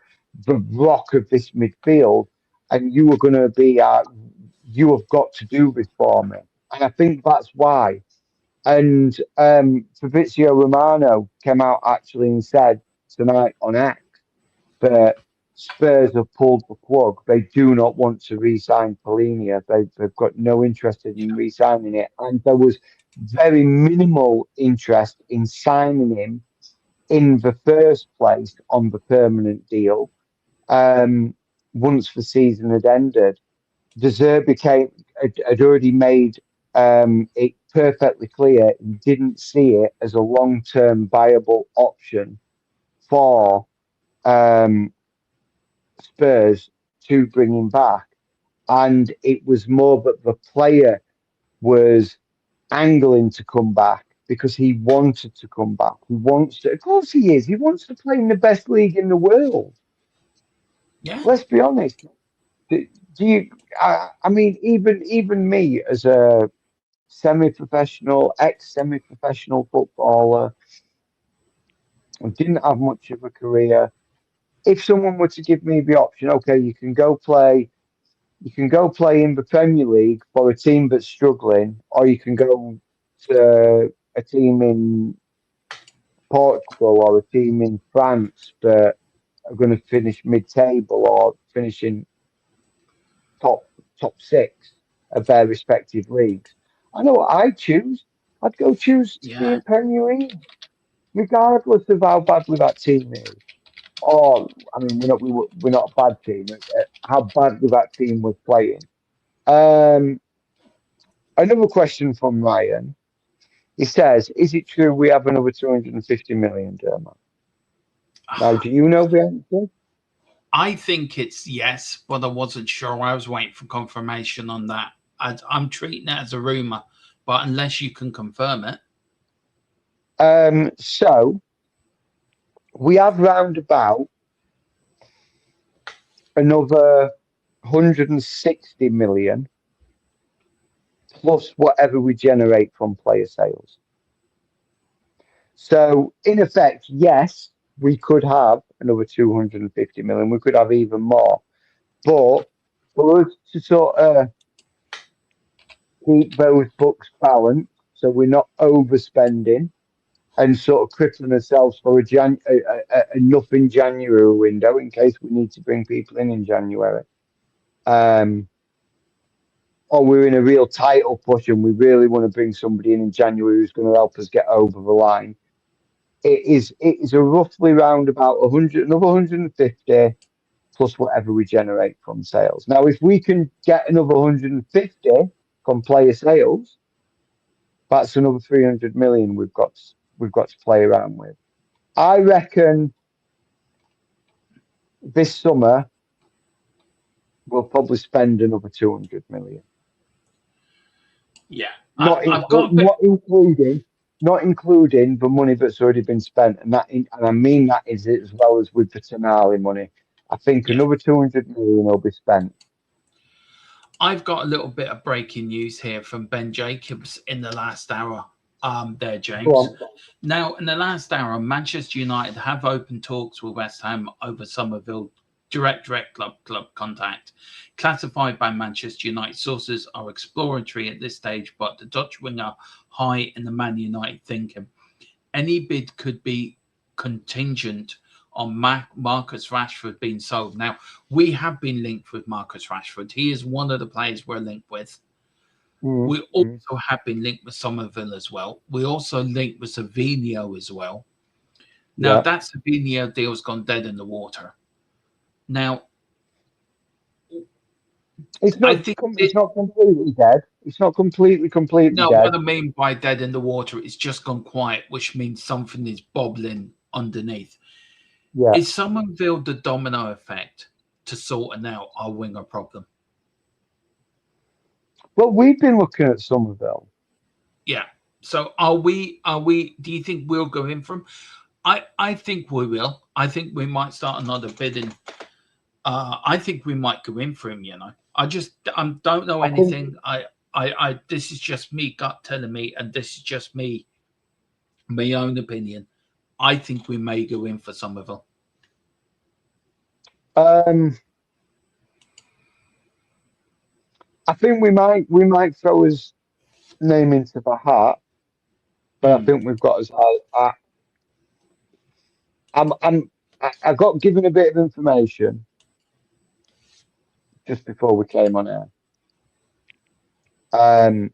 rock of this midfield, and you are going to be. You have got to do this for me, and I think that's why. And Fabrizio Romano came out actually and said tonight on X that Spurs have pulled the plug. They do not want to re-sign Polinia. They've got no interest in re-signing it. And there was very minimal interest in signing him in the first place on the permanent deal once the season had ended. De Zerbi had already made it perfectly clear he didn't see it as a long-term viable option for um, Spurs to bring him back. And it was more that the player was angling to come back because he wanted to come back. He wants to, of course, he is. He wants to play in the best league in the world. yeah, Let's be honest. Do you? I mean, even me as a semi-professional, ex-semi-professional footballer, I didn't have much of a career. If someone were to give me the option, okay, you can go play in the Premier League for a team that's struggling, or you can go to a team in Portugal or a team in France that are going to finish mid-table or finishing top top six of their respective leagues. I know what I'd choose. I'd go choose to be yeah, in Premier League, regardless of how badly that team is. Or, I mean, we're not a bad team. How badly that team was playing. Um, Another question from Ryan. He says, "Is it true we have another 250 million, Dermot?" Now, do you know the answer? I think it's yes, but I wasn't sure. I was waiting for confirmation on that. I'm treating it as a rumor, but unless you can confirm it, So we have round about another 160 million plus whatever we generate from player sales. So, in effect, yes, we could have another 250 million. We could have even more. But for us to sort of keep those books balanced, so we're not overspending and sort of crippling ourselves for a nothing January window in case we need to bring people in January. Um, or we're in a real title push and we really want to bring somebody in January who's going to help us get over the line. It is a roughly round about 100, another 150 plus whatever we generate from sales. Now, if we can get another 150 from player sales, that's another 300 million we've got to play around with. I reckon this summer we'll probably spend another 200 million. Yeah, not I've got a bit. not including the money that's already been spent, and and I mean that is as well as with the Tonali money. I think Yeah, another 200 million will be spent. I've got a little bit of breaking news here from Ben Jacobs in the last hour. There, Go James. on. Now, in the last hour, Manchester United have opened talks with West Ham over Somerville. Direct club contact. Classified by Manchester United sources are exploratory at this stage, but the Dutch winger high in the Man United thinking. Any bid could be contingent on Marcus Rashford being sold. Now, we have been linked with Marcus Rashford. He is one of the players we're linked with. We also have been linked with Somerville as well. We also linked with Savinio as well. Now, Yeah. that Savinio deal's gone dead in the water. Now, It's I not. think It's not completely dead. It's not completely no, dead. what I mean by dead in the water is just gone quiet, which means something is bobbling underneath. Yeah. Is Somerville the domino effect to sorting out our winger problem? Well, we've been looking at Somerville. Yeah. So are we? Do you think we'll go in for him? I think we will. I think we might start another bidding. I think we might go in for him. I just don't know anything. This is just me gut telling me, and this is just me, my own opinion. I think we may go in for Somerville. I think we might throw his name into the hat, but I think we've got as I got given a bit of information just before we came on air. And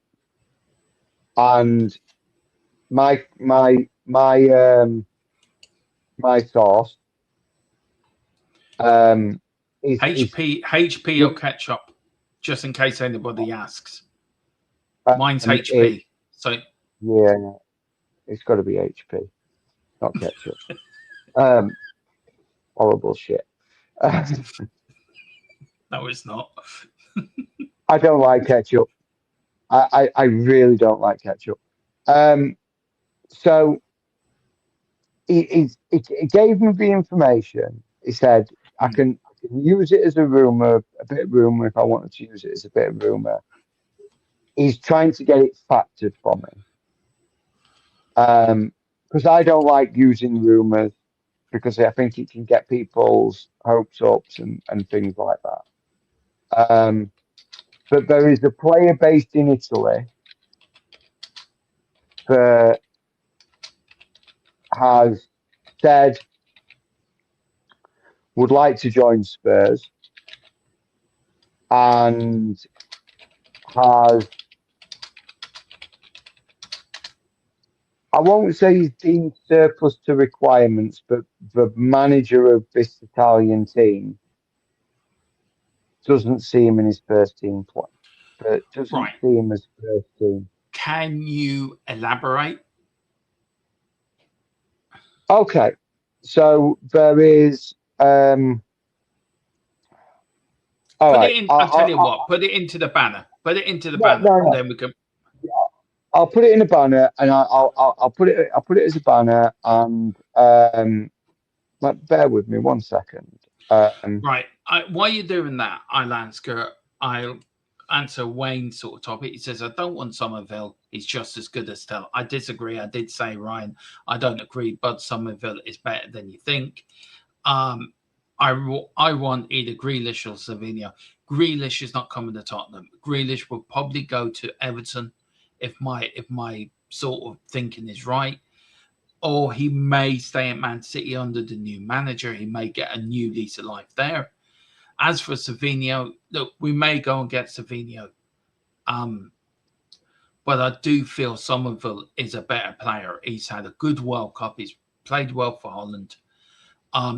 my source is HP or ketchup, just in case anybody asks. Mine's it, HP. So yeah, it's got to be HP, not ketchup. Horrible shit. no, it's not. I don't like ketchup. I really don't like ketchup. So he gave me the information. He said I can use it as a rumor, a bit of rumor if I wanted to use it as a bit of rumor. He's trying to get it factored for me. Because I don't like using rumors because I think it can get people's hopes up and things like that. But there is a player based in Italy that has said would like to join Spurs and has, I won't say he's deemed surplus to requirements, but the manager of this Italian team doesn't see him in his first team play, but doesn't see him as first team. Can you elaborate? Okay, so there is. All Put right. it in. I'll tell you what. Put it into the banner. Put it into the banner, no. and then we can. I'll put it in a banner, and I'll put it. I'll put it as a banner, and bear with me 1 second. Right. While you're doing that, I'll answer Wayne's sort of topic. He says, I don't want Somerville. He's just as good as Stella. I disagree. I did say, Ryan, I don't agree, but Somerville is better than you think. I want either Grealish or Savinio. Grealish is not coming to Tottenham. Grealish will probably go to Everton if my sort of thinking is right. Or he may stay at Man City under the new manager. He may get a new lease of life there. As for Savinio, look, we may go and get Savinio. But I do feel Somerville is a better player. He's had a good World Cup. He's played well for Holland.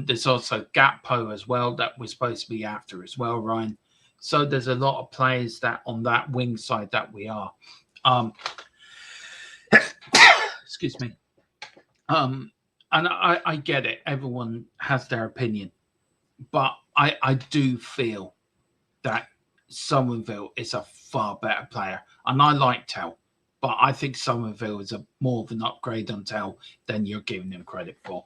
There's also Gakpo as well that we're supposed to be after as well, Ryan. So there's a lot of players that on that wing side that we are. Excuse me. And I get it. Everyone has their opinion. But I do feel that Somerville is a far better player, and I like Tell, but I think Somerville is a more of an upgrade on Tell than you're giving him credit for.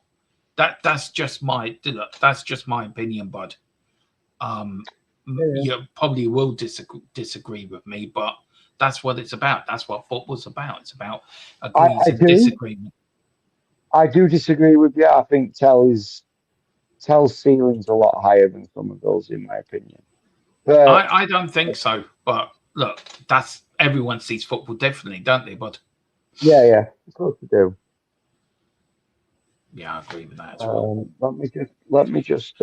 That's just my opinion, bud. You probably will disagree with me, but that's what it's about. That's what football's about. It's about agrees and disagreement. I do disagree with you. I think Tell's ceiling's a lot higher than Somerville's, in my opinion. But I don't think so. But look, that's everyone sees football differently, don't they, bud? Yeah, of course they do. Yeah, I agree with that as well. Let me just.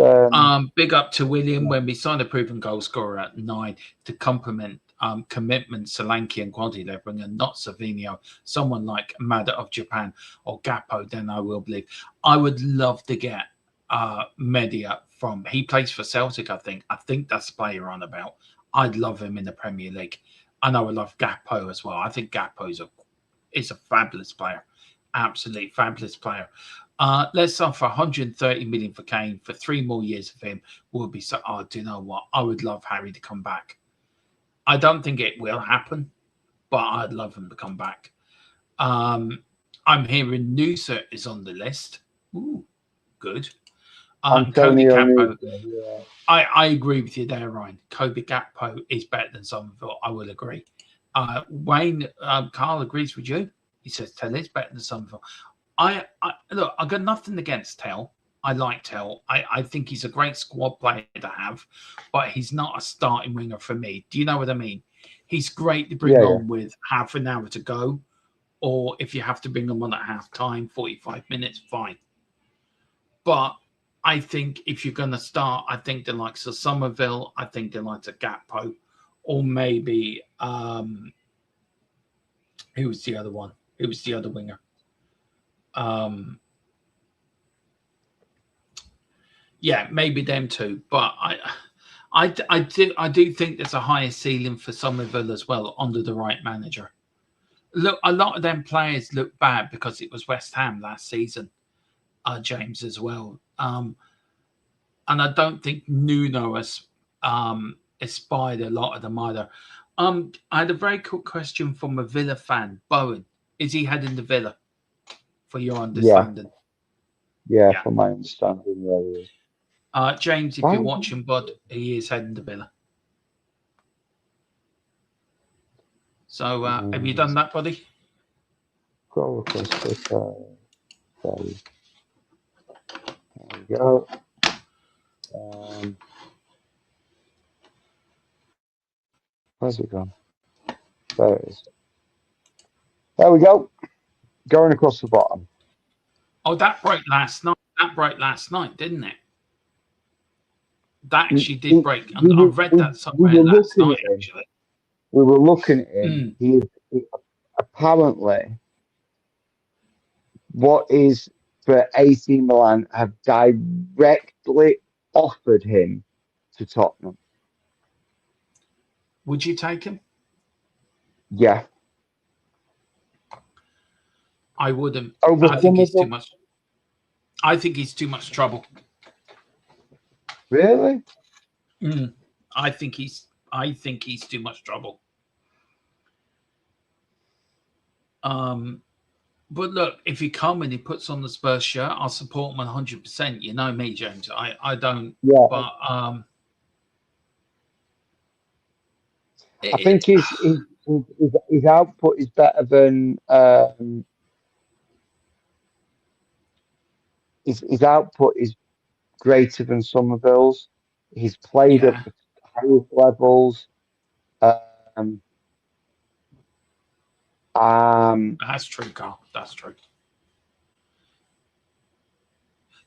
Big up to William when we signed a proven goal scorer at 9 to complement commitment Solanke and quality they bring, and not Savinio, someone like Mada of Japan or Gappo. Then I will believe. I would love to get Media from. He plays for Celtic, I think. I think that's the player you're on about. I'd love him in the Premier League, and I would love Gappo as well. I think Gappo is a fabulous player, absolutely fabulous player. Let's offer 130 million for Kane for 3 more years of him. Will be so. Oh, do you know what? I would love Harry to come back. I don't think it will happen, but I'd love him to come back. I'm hearing Noosa is on the list. Ooh, good. Kobe Gakpo. Yeah. I agree with you there, Ryan. Kobe Gakpo is better than Somerville. I will agree. Wayne Carl agrees with you. He says Tell is better than Somerville. Look, I've got nothing against Tell. I like Tell. I think he's a great squad player to have, but he's not a starting winger for me. Do you know what I mean? He's great to bring on with half an hour to go, or if you have to bring him on at half time, 45 minutes, fine. But I think if you're going to start, I think the likes of Somerville, I think the likes of Gakpo, or maybe who was the other one? Who was the other winger? Yeah, maybe them too. But I do think there's a higher ceiling for Somerville as well under the right manager. Look, a lot of them players look bad because it was West Ham last season, James, as well. And I don't think Nuno has inspired a lot of them either. I had a very quick question from a Villa fan, Bowen. Is he heading to Villa? For your understanding. Yeah, from my understanding, he is. James, if you're watching, bud, he is heading to Villa. So, have you done that, buddy? Go across this. There we go. Where's it gone? There it is. There we go. Going across the bottom. Oh, that broke last night. That broke last night, didn't it? That actually did break. I read that somewhere last night, actually. We were looking at him. He apparently, what is for AC Milan have directly offered him to Tottenham. Would you take him? Yeah. I wouldn't. I think he's too much. I think he's too much trouble. Really? I think he's too much trouble. But look, if he come and he puts on the Spurs shirt, I'll support him 100%. You know me, James. I don't. Yeah. But I think his output is better than his output is greater than Somerville's. He's played at the highest levels. That's true, Carl. That's true.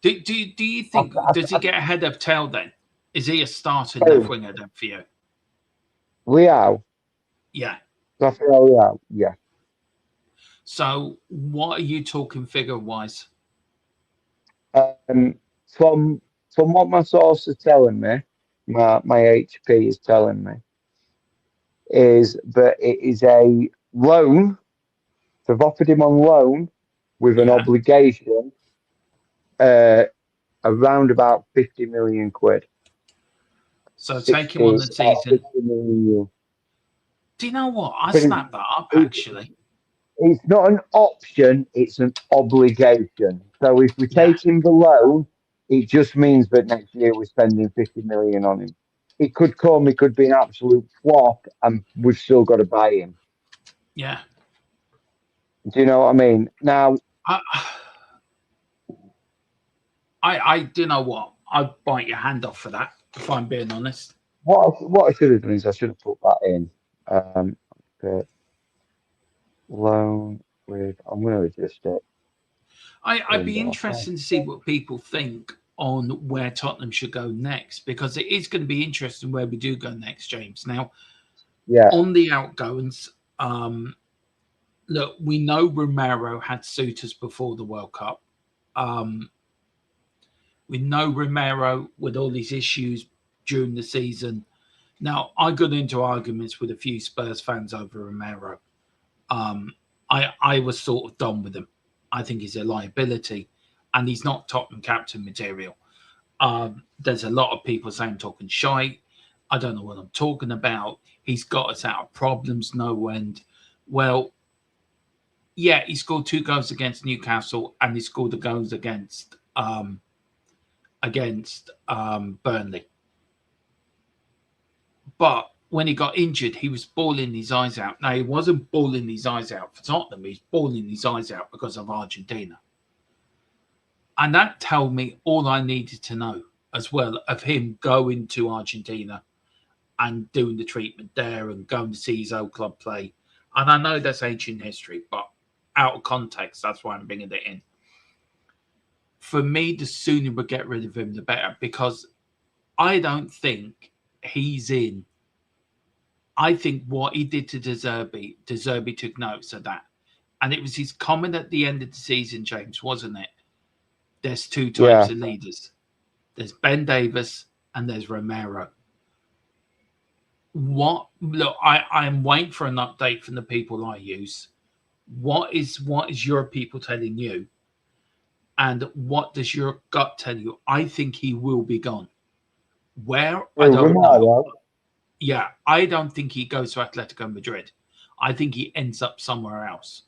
Do you think does he get ahead of Tell then? Is he a starting left winger then for you? Real. Yeah. Rafael Real. Yeah. So what are you talking figure wise? From what my source is telling me, my HP is telling me, is that it is a loan. They've offered him on loan with an obligation around about 50 million quid. So take him on the season. 50 million. Do you know what? I But snapped that up actually. it's not an option, it's an obligation. So if we Yeah. take him the loan, it just means that next year we're spending 50 million on him. It could come, it could be an absolute flop, and we've still got to buy him. Yeah. Do you know what I mean? Now, I do you know what? I'd bite your hand off for that, if I'm being honest. what I should have done is I should have put that in. But loan with, I'm going to adjust it. I'd be interested to see what people think on where Tottenham should go next, because it is going to be interesting where we do go next, James. Now, Yeah, on the outgoings, look, we know Romero had suitors before the World Cup. We know Romero with all these issues during the season. Now, I got into arguments with a few Spurs fans over Romero. I was sort of done with him. I think he's a liability, and he's not Tottenham captain material. There's a lot of people saying talking shite. I don't know what I'm talking about. He's got us out of problems no end. Well, yeah, he scored 2 goals against Newcastle, and he scored the goals against Burnley. But when he got injured, he was bawling his eyes out. Now, he wasn't bawling his eyes out for Tottenham. He's bawling his eyes out because of Argentina. And that told me all I needed to know as well of him going to Argentina and doing the treatment there and going to see his old club play. And I know that's ancient history, but out of context, that's why I'm bringing it in. For me, the sooner we get rid of him, the better, because I don't think he's in. I think what he did to De Zerbi took notice of that. And it was his comment at the end of the season, James, wasn't it? There's 2 types of leaders. There's Ben Davies and there's Romero. Look, I'm waiting for an update from the people I use. What is your people telling you? And what does your gut tell you? I think he will be gone. Where? I don't know. Yeah, I don't think he goes to Atletico Madrid. I think he ends up somewhere else.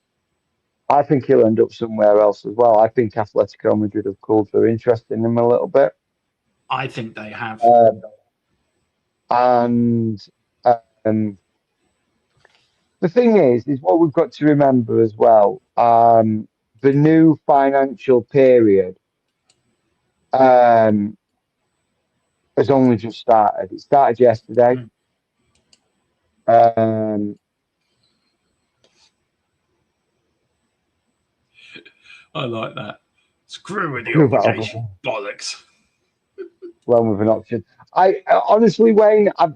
I think he'll end up somewhere else as well. I think Atletico Madrid have called for interest in him a little bit. I think they have. And the thing is what we've got to remember as well. The new financial period has only just started. It started yesterday. I like that. Screw with the obligation, bollocks. Loan with an option. I honestly, Wayne, I'm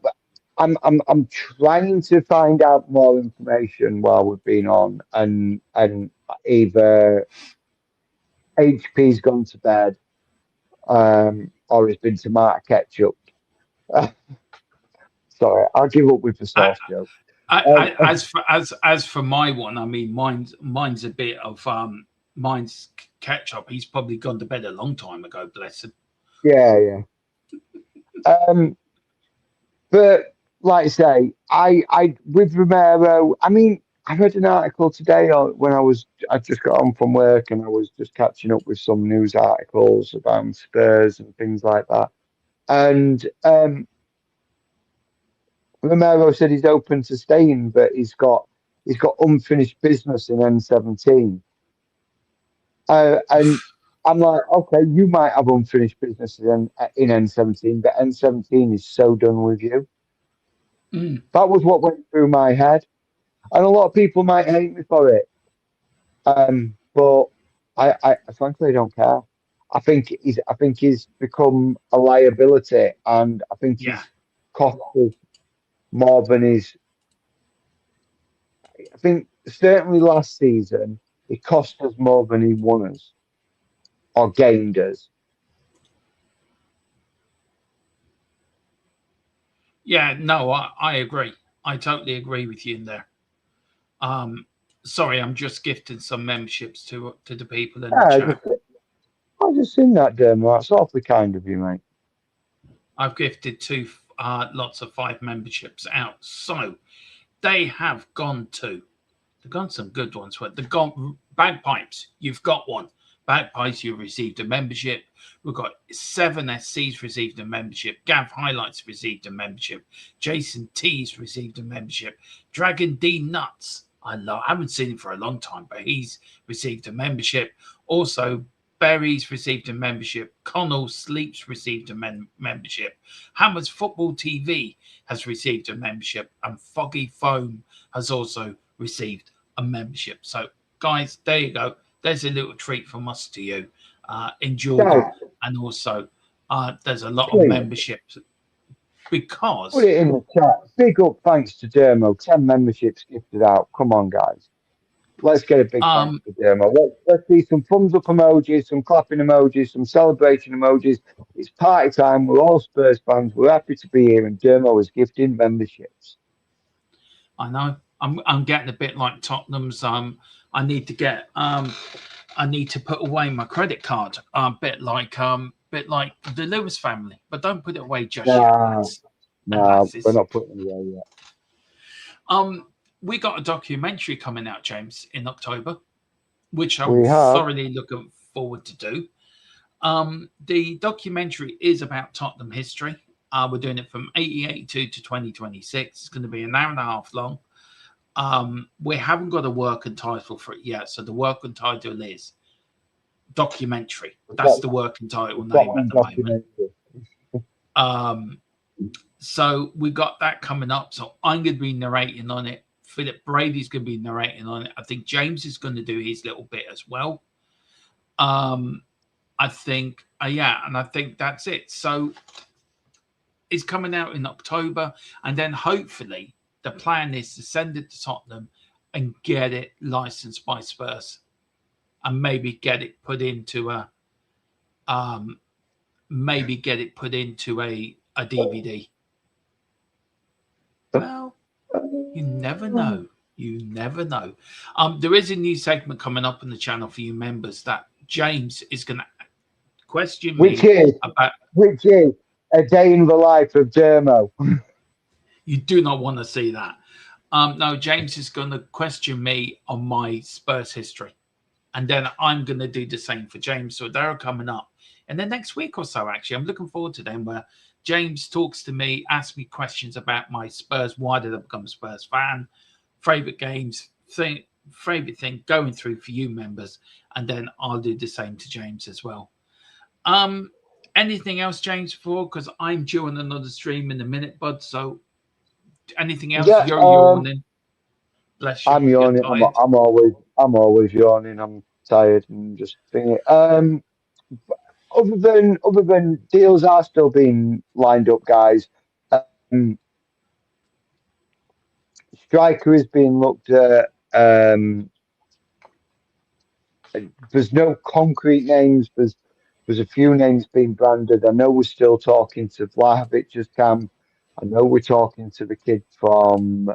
trying to find out more information while we've been on, and either HP's gone to bed, or he's been to Mark Ketchup. Sorry, I'll give up with the sauce joke. As for my one, I mean, mine's a bit of mine's Ketchup. He's probably gone to bed a long time ago. Bless him. Yeah. But like I say, I with Romero, I mean, I read an article today when I just got home from work and I was just catching up with some news articles about Spurs and things like that. And Romero said he's open to staying, but he's got unfinished business in N17. And I'm like, okay, you might have unfinished business in N17, but N17 is so done with you. That was what went through my head, and a lot of people might hate me for it. But I frankly don't care. I think he's become a liability, and I think he's cost us more than his. I think certainly last season he cost us more than he won us or gained us. Yeah, no, I agree. I totally agree with you in there. Sorry, I'm just gifting some memberships to the people in the chat. I just seen that, Dermo. That's awfully kind of you, mate. I've gifted 2 lots of 5 memberships out. So they have gone to, they've gone some good ones. But they've gone Bagpipes, you've got one. Bagpipes, you've received a membership. We've got 7 SCs received a membership. Gav Highlights received a membership. Jason T's received a membership. Dragon D Nuts, I haven't seen him for a long time, but he's received a membership. Also, Berry's received a membership. Connell Sleeps received a membership. Hammers Football TV has received a membership. And Foggy Foam has also received a membership. So, guys, there you go. There's a little treat from us to you. Enjoy them. And also, there's a lot of memberships because... Put it in the chat. Big up thanks to Dermo. 10 memberships gifted out. Come on, guys. Let's get a big thanks to Dermo. Let's see some thumbs up emojis, some clapping emojis, some celebration emojis. It's party time. We're all Spurs fans. We're happy to be here, and Dermo is gifting memberships. I know. I'm getting a bit like Tottenham's. I need to get. I need to put away my credit card. A bit like the Lewis family, but don't put it away just yet. No, we're not putting it away yet. We got a documentary coming out, James, in October, which I'm thoroughly looking forward to do. The documentary is about Tottenham history. We're doing it from 1882 to 2026. It's going to be an hour and a half long. We haven't got a working title for it yet, so the working title is documentary. That's the working title name at the moment. So we got that coming up. So I'm going to be narrating on it. Philip Brady's going to be narrating on it. I think James is going to do his little bit as well. I think, and I think that's it. So it's coming out in October, and then hopefully the plan is to send it to Tottenham and get it licensed by Spurs, and maybe get it put into a DVD. Well, you never know. You never know. There is a new segment coming up on the channel for you members that James is going to question me about. Which is a day in the life of Dermo. You do not want to see that. No, James is going to question me on my Spurs history. And then I'm going to do the same for James. So they're coming up in the next week or so, actually. I'm looking forward to them where James talks to me, asks me questions about my Spurs. Why did I become a Spurs fan? Favorite games, favorite thing going through for you members. And then I'll do the same to James as well. Anything else, James, because I'm due on another stream in a minute, bud. So anything else? Yeah, you're yawning. Bless you. I'm yawning. I'm always yawning. I'm tired and just thinking. Other than deals are still being lined up, guys. Striker is being looked at. There's no concrete names. There's a few names being branded. I know we're still talking to Vlahovic's camp. I know we're talking to the kid from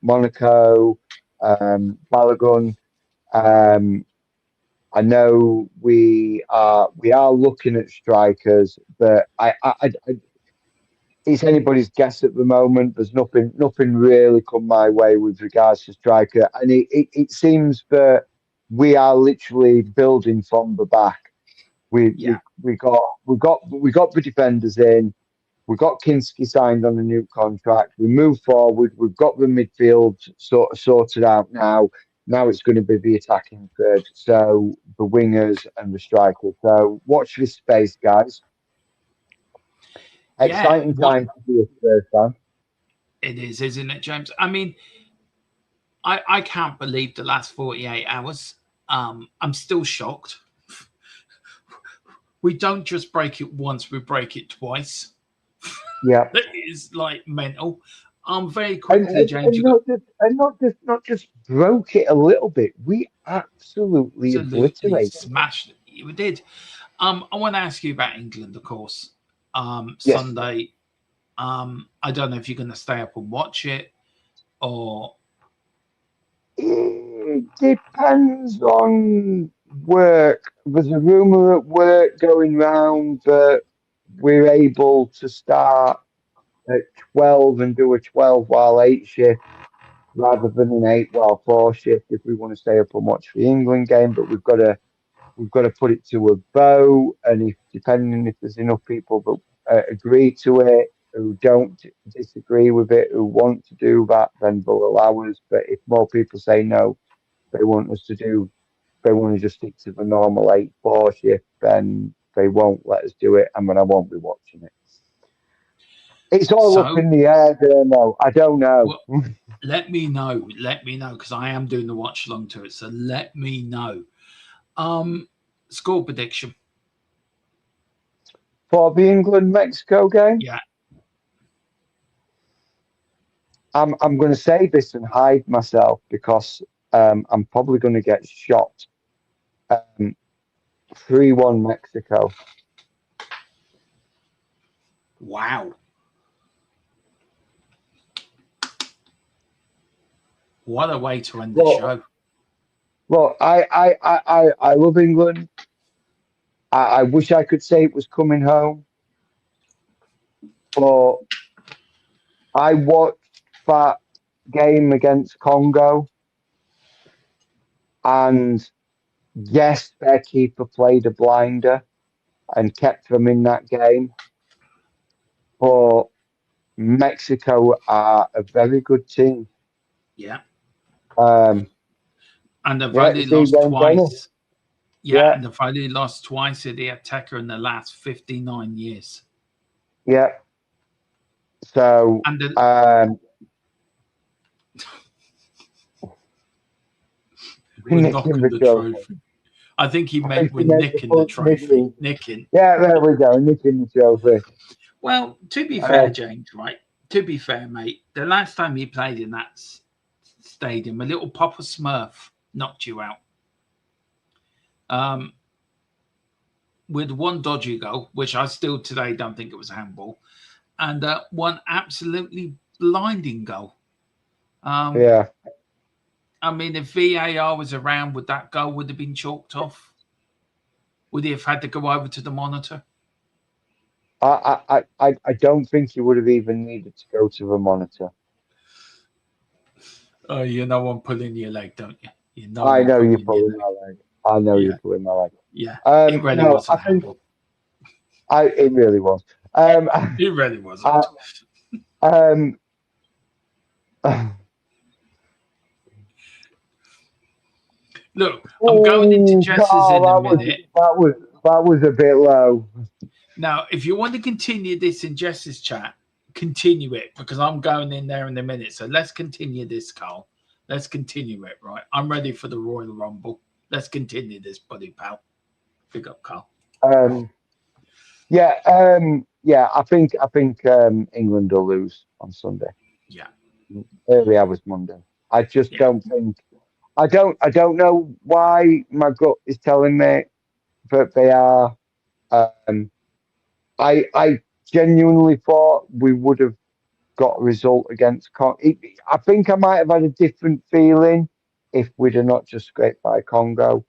Monaco, Balogun. I know we are looking at strikers, but it's anybody's guess at the moment. There's nothing really come my way with regards to striker, and it seems that we are literally building from the back. We got the defenders in. We got Kinski signed on a new contract. We move forward. We've got the midfield sort of sorted out now. Now it's going to be the attacking third, so the wingers and the strikers. So watch this space, guys. Exciting time to be a Spurs fan. It is, isn't it, James? I mean, I can't believe the last 48 hours. I'm still shocked. We don't just break it once, we break it twice. Yeah. That is like mental. Very quickly, James. Not just broke it a little bit. We absolutely obliterated, smashed it. We did. I want to ask you about England, of course. Yes. Sunday. I don't know if you're going to stay up and watch it, or it depends on work. There's a rumor at work going round that we're able to start at 12 and do a 12 while 8 shift rather than an 8 while 4 shift if we want to stay up and watch the England game. But we've got to put it to a vote, and if depending if there's enough people that agree to it, who don't disagree with it, who want to do that, then they'll allow us. But if more people say no, they want us to do, they want to just stick to the normal 8-4 shift, then they won't let us do it, and then I won't be watching it. It's all up in the air there now. I don't know. Well, let me know, because I am doing the watch along to it. So let me know. Score prediction for the England-Mexico game. Yeah, I'm going to say this and hide myself because I'm probably going to get shot. 3-1 Mexico. Wow. What a way to end the show. Well, I love England. I wish I could say it was coming home, but I watched that game against Congo, and yes, their keeper played a blinder and kept them in that game, but Mexico are a very good team. Yeah. And they've only lost twice. Yeah, and they've only lost twice at the attacker in the last 59 years. Yeah. So, we're knocking the trophy. I think he meant we're nicking the trophy. Nicking. Yeah, there we go. Nicking the trophy. Well, to be fair, James, right? To be fair, mate, the last time he played in that stadium, a little Papa Smurf knocked you out. With one dodgy goal, which I still today don't think it was a handball, and one absolutely blinding goal. Yeah. I mean, if VAR was around, would that goal would have been chalked off? Would he have had to go over to the monitor? I don't think he would have even needed to go to the monitor. Oh, you know I'm pulling your leg, don't you? You know I know you're pulling my leg. I know you're pulling my leg. Yeah, it really was. It really was. It really wasn't. Look, I'm going into Jess's in a minute. That was a bit low. Now, if you want to continue this in Jess's chat, continue it, because I'm going in there in a minute. So let's continue this, Carl. Let's continue it, right? I'm ready for the Royal Rumble. Let's continue this, buddy, pal. Pick up, Carl. Yeah, I think England will lose on Sunday. Yeah. Early hours Monday. I just don't think. I don't know why my gut is telling me that they are. I genuinely thought we would have got a result against I think I might have had a different feeling if we'd have not just scraped by Congo.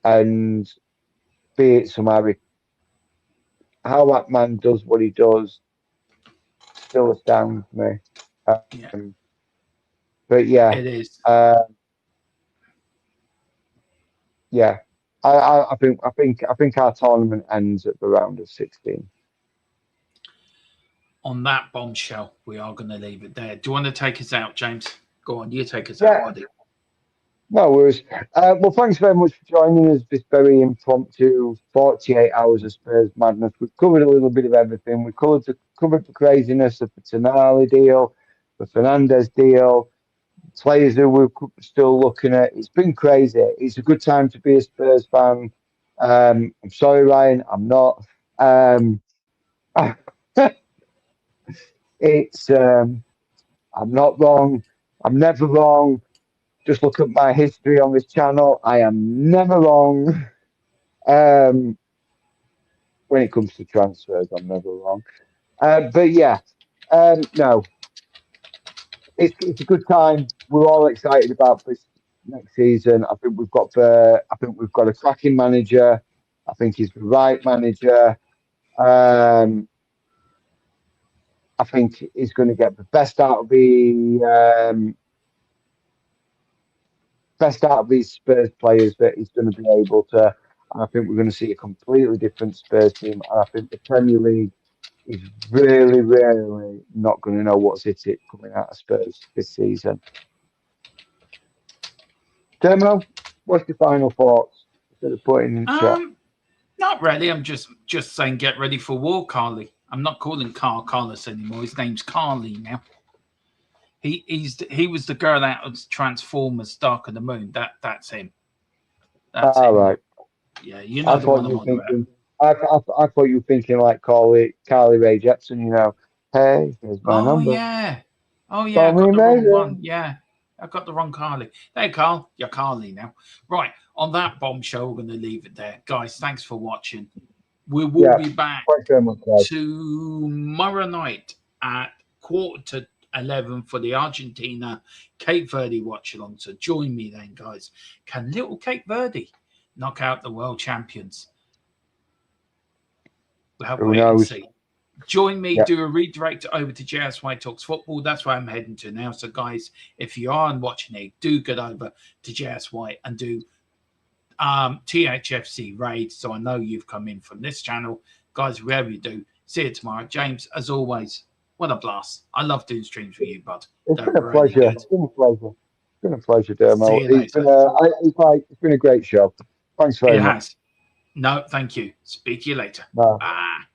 And be it somehow, how that man does what he does still astounds me. But yeah, it is. Yeah, I think our tournament ends at the round of 16. On that bombshell, we are going to leave it there. Do you want to take us out, James? Go on, you take us out, buddy. No worries. Well, thanks very much for joining us. This very impromptu 48 hours of Spurs madness. We've covered a little bit of everything. We covered the craziness of the Tonali deal, the Fernandez deal, players who we're still looking at. It's been crazy. It's a good time to be a Spurs fan. I'm sorry, Ryan, I'm not. I'm not wrong. I'm never wrong. Just look at my history on this channel. I am never wrong. When it comes to transfers, I'm never wrong. But yeah, no, it's a good time. We're all excited about this next season. I think we've got a cracking manager. I think he's the right manager. I think he's going to get the best out of the best out of these Spurs players that he's going to be able to. And I think we're going to see a completely different Spurs team. And I think the Premier League is really, really not going to know what's it coming out of Spurs this season. Dermo, what's your final thoughts? Instead of putting in the chat. Not really. I'm just saying get ready for war, Carly. I'm not calling Carl Carlos anymore. His name's Carly now. He was the girl out of Transformers Dark of the Moon. That's him. That's him. Right. Yeah, you know the one I'm on about. I thought you were thinking like Carly Rae Jepsen, you know. Hey, here's my number. Yeah. Oh yeah, Call I got me the wrong Megan. one. Yeah. I got the wrong Carly. Hey Carl, you're Carly now. Right. On that bombshell, we're gonna leave it there. Guys, thanks for watching. We will be back tomorrow night at 11:15 for the Argentina Cape Verde watch along. So join me then, guys. Can little Cape Verde knock out the world champions? We'll have to wait and see. Join me, do a redirect over to JSY Talks Football. That's where I'm heading to now. So, guys, if you aren't watching it, do get over to JSY and do THFC Raid. So I know you've come in from this channel. Guys, wherever you do, see you tomorrow. James, as always, what a blast. I love doing streams with you, bud. It's been a pleasure. It's been a pleasure. It's been a pleasure, Dermo. It's been a great show. Thanks very much. No, thank you. Speak to you later. No. Bye.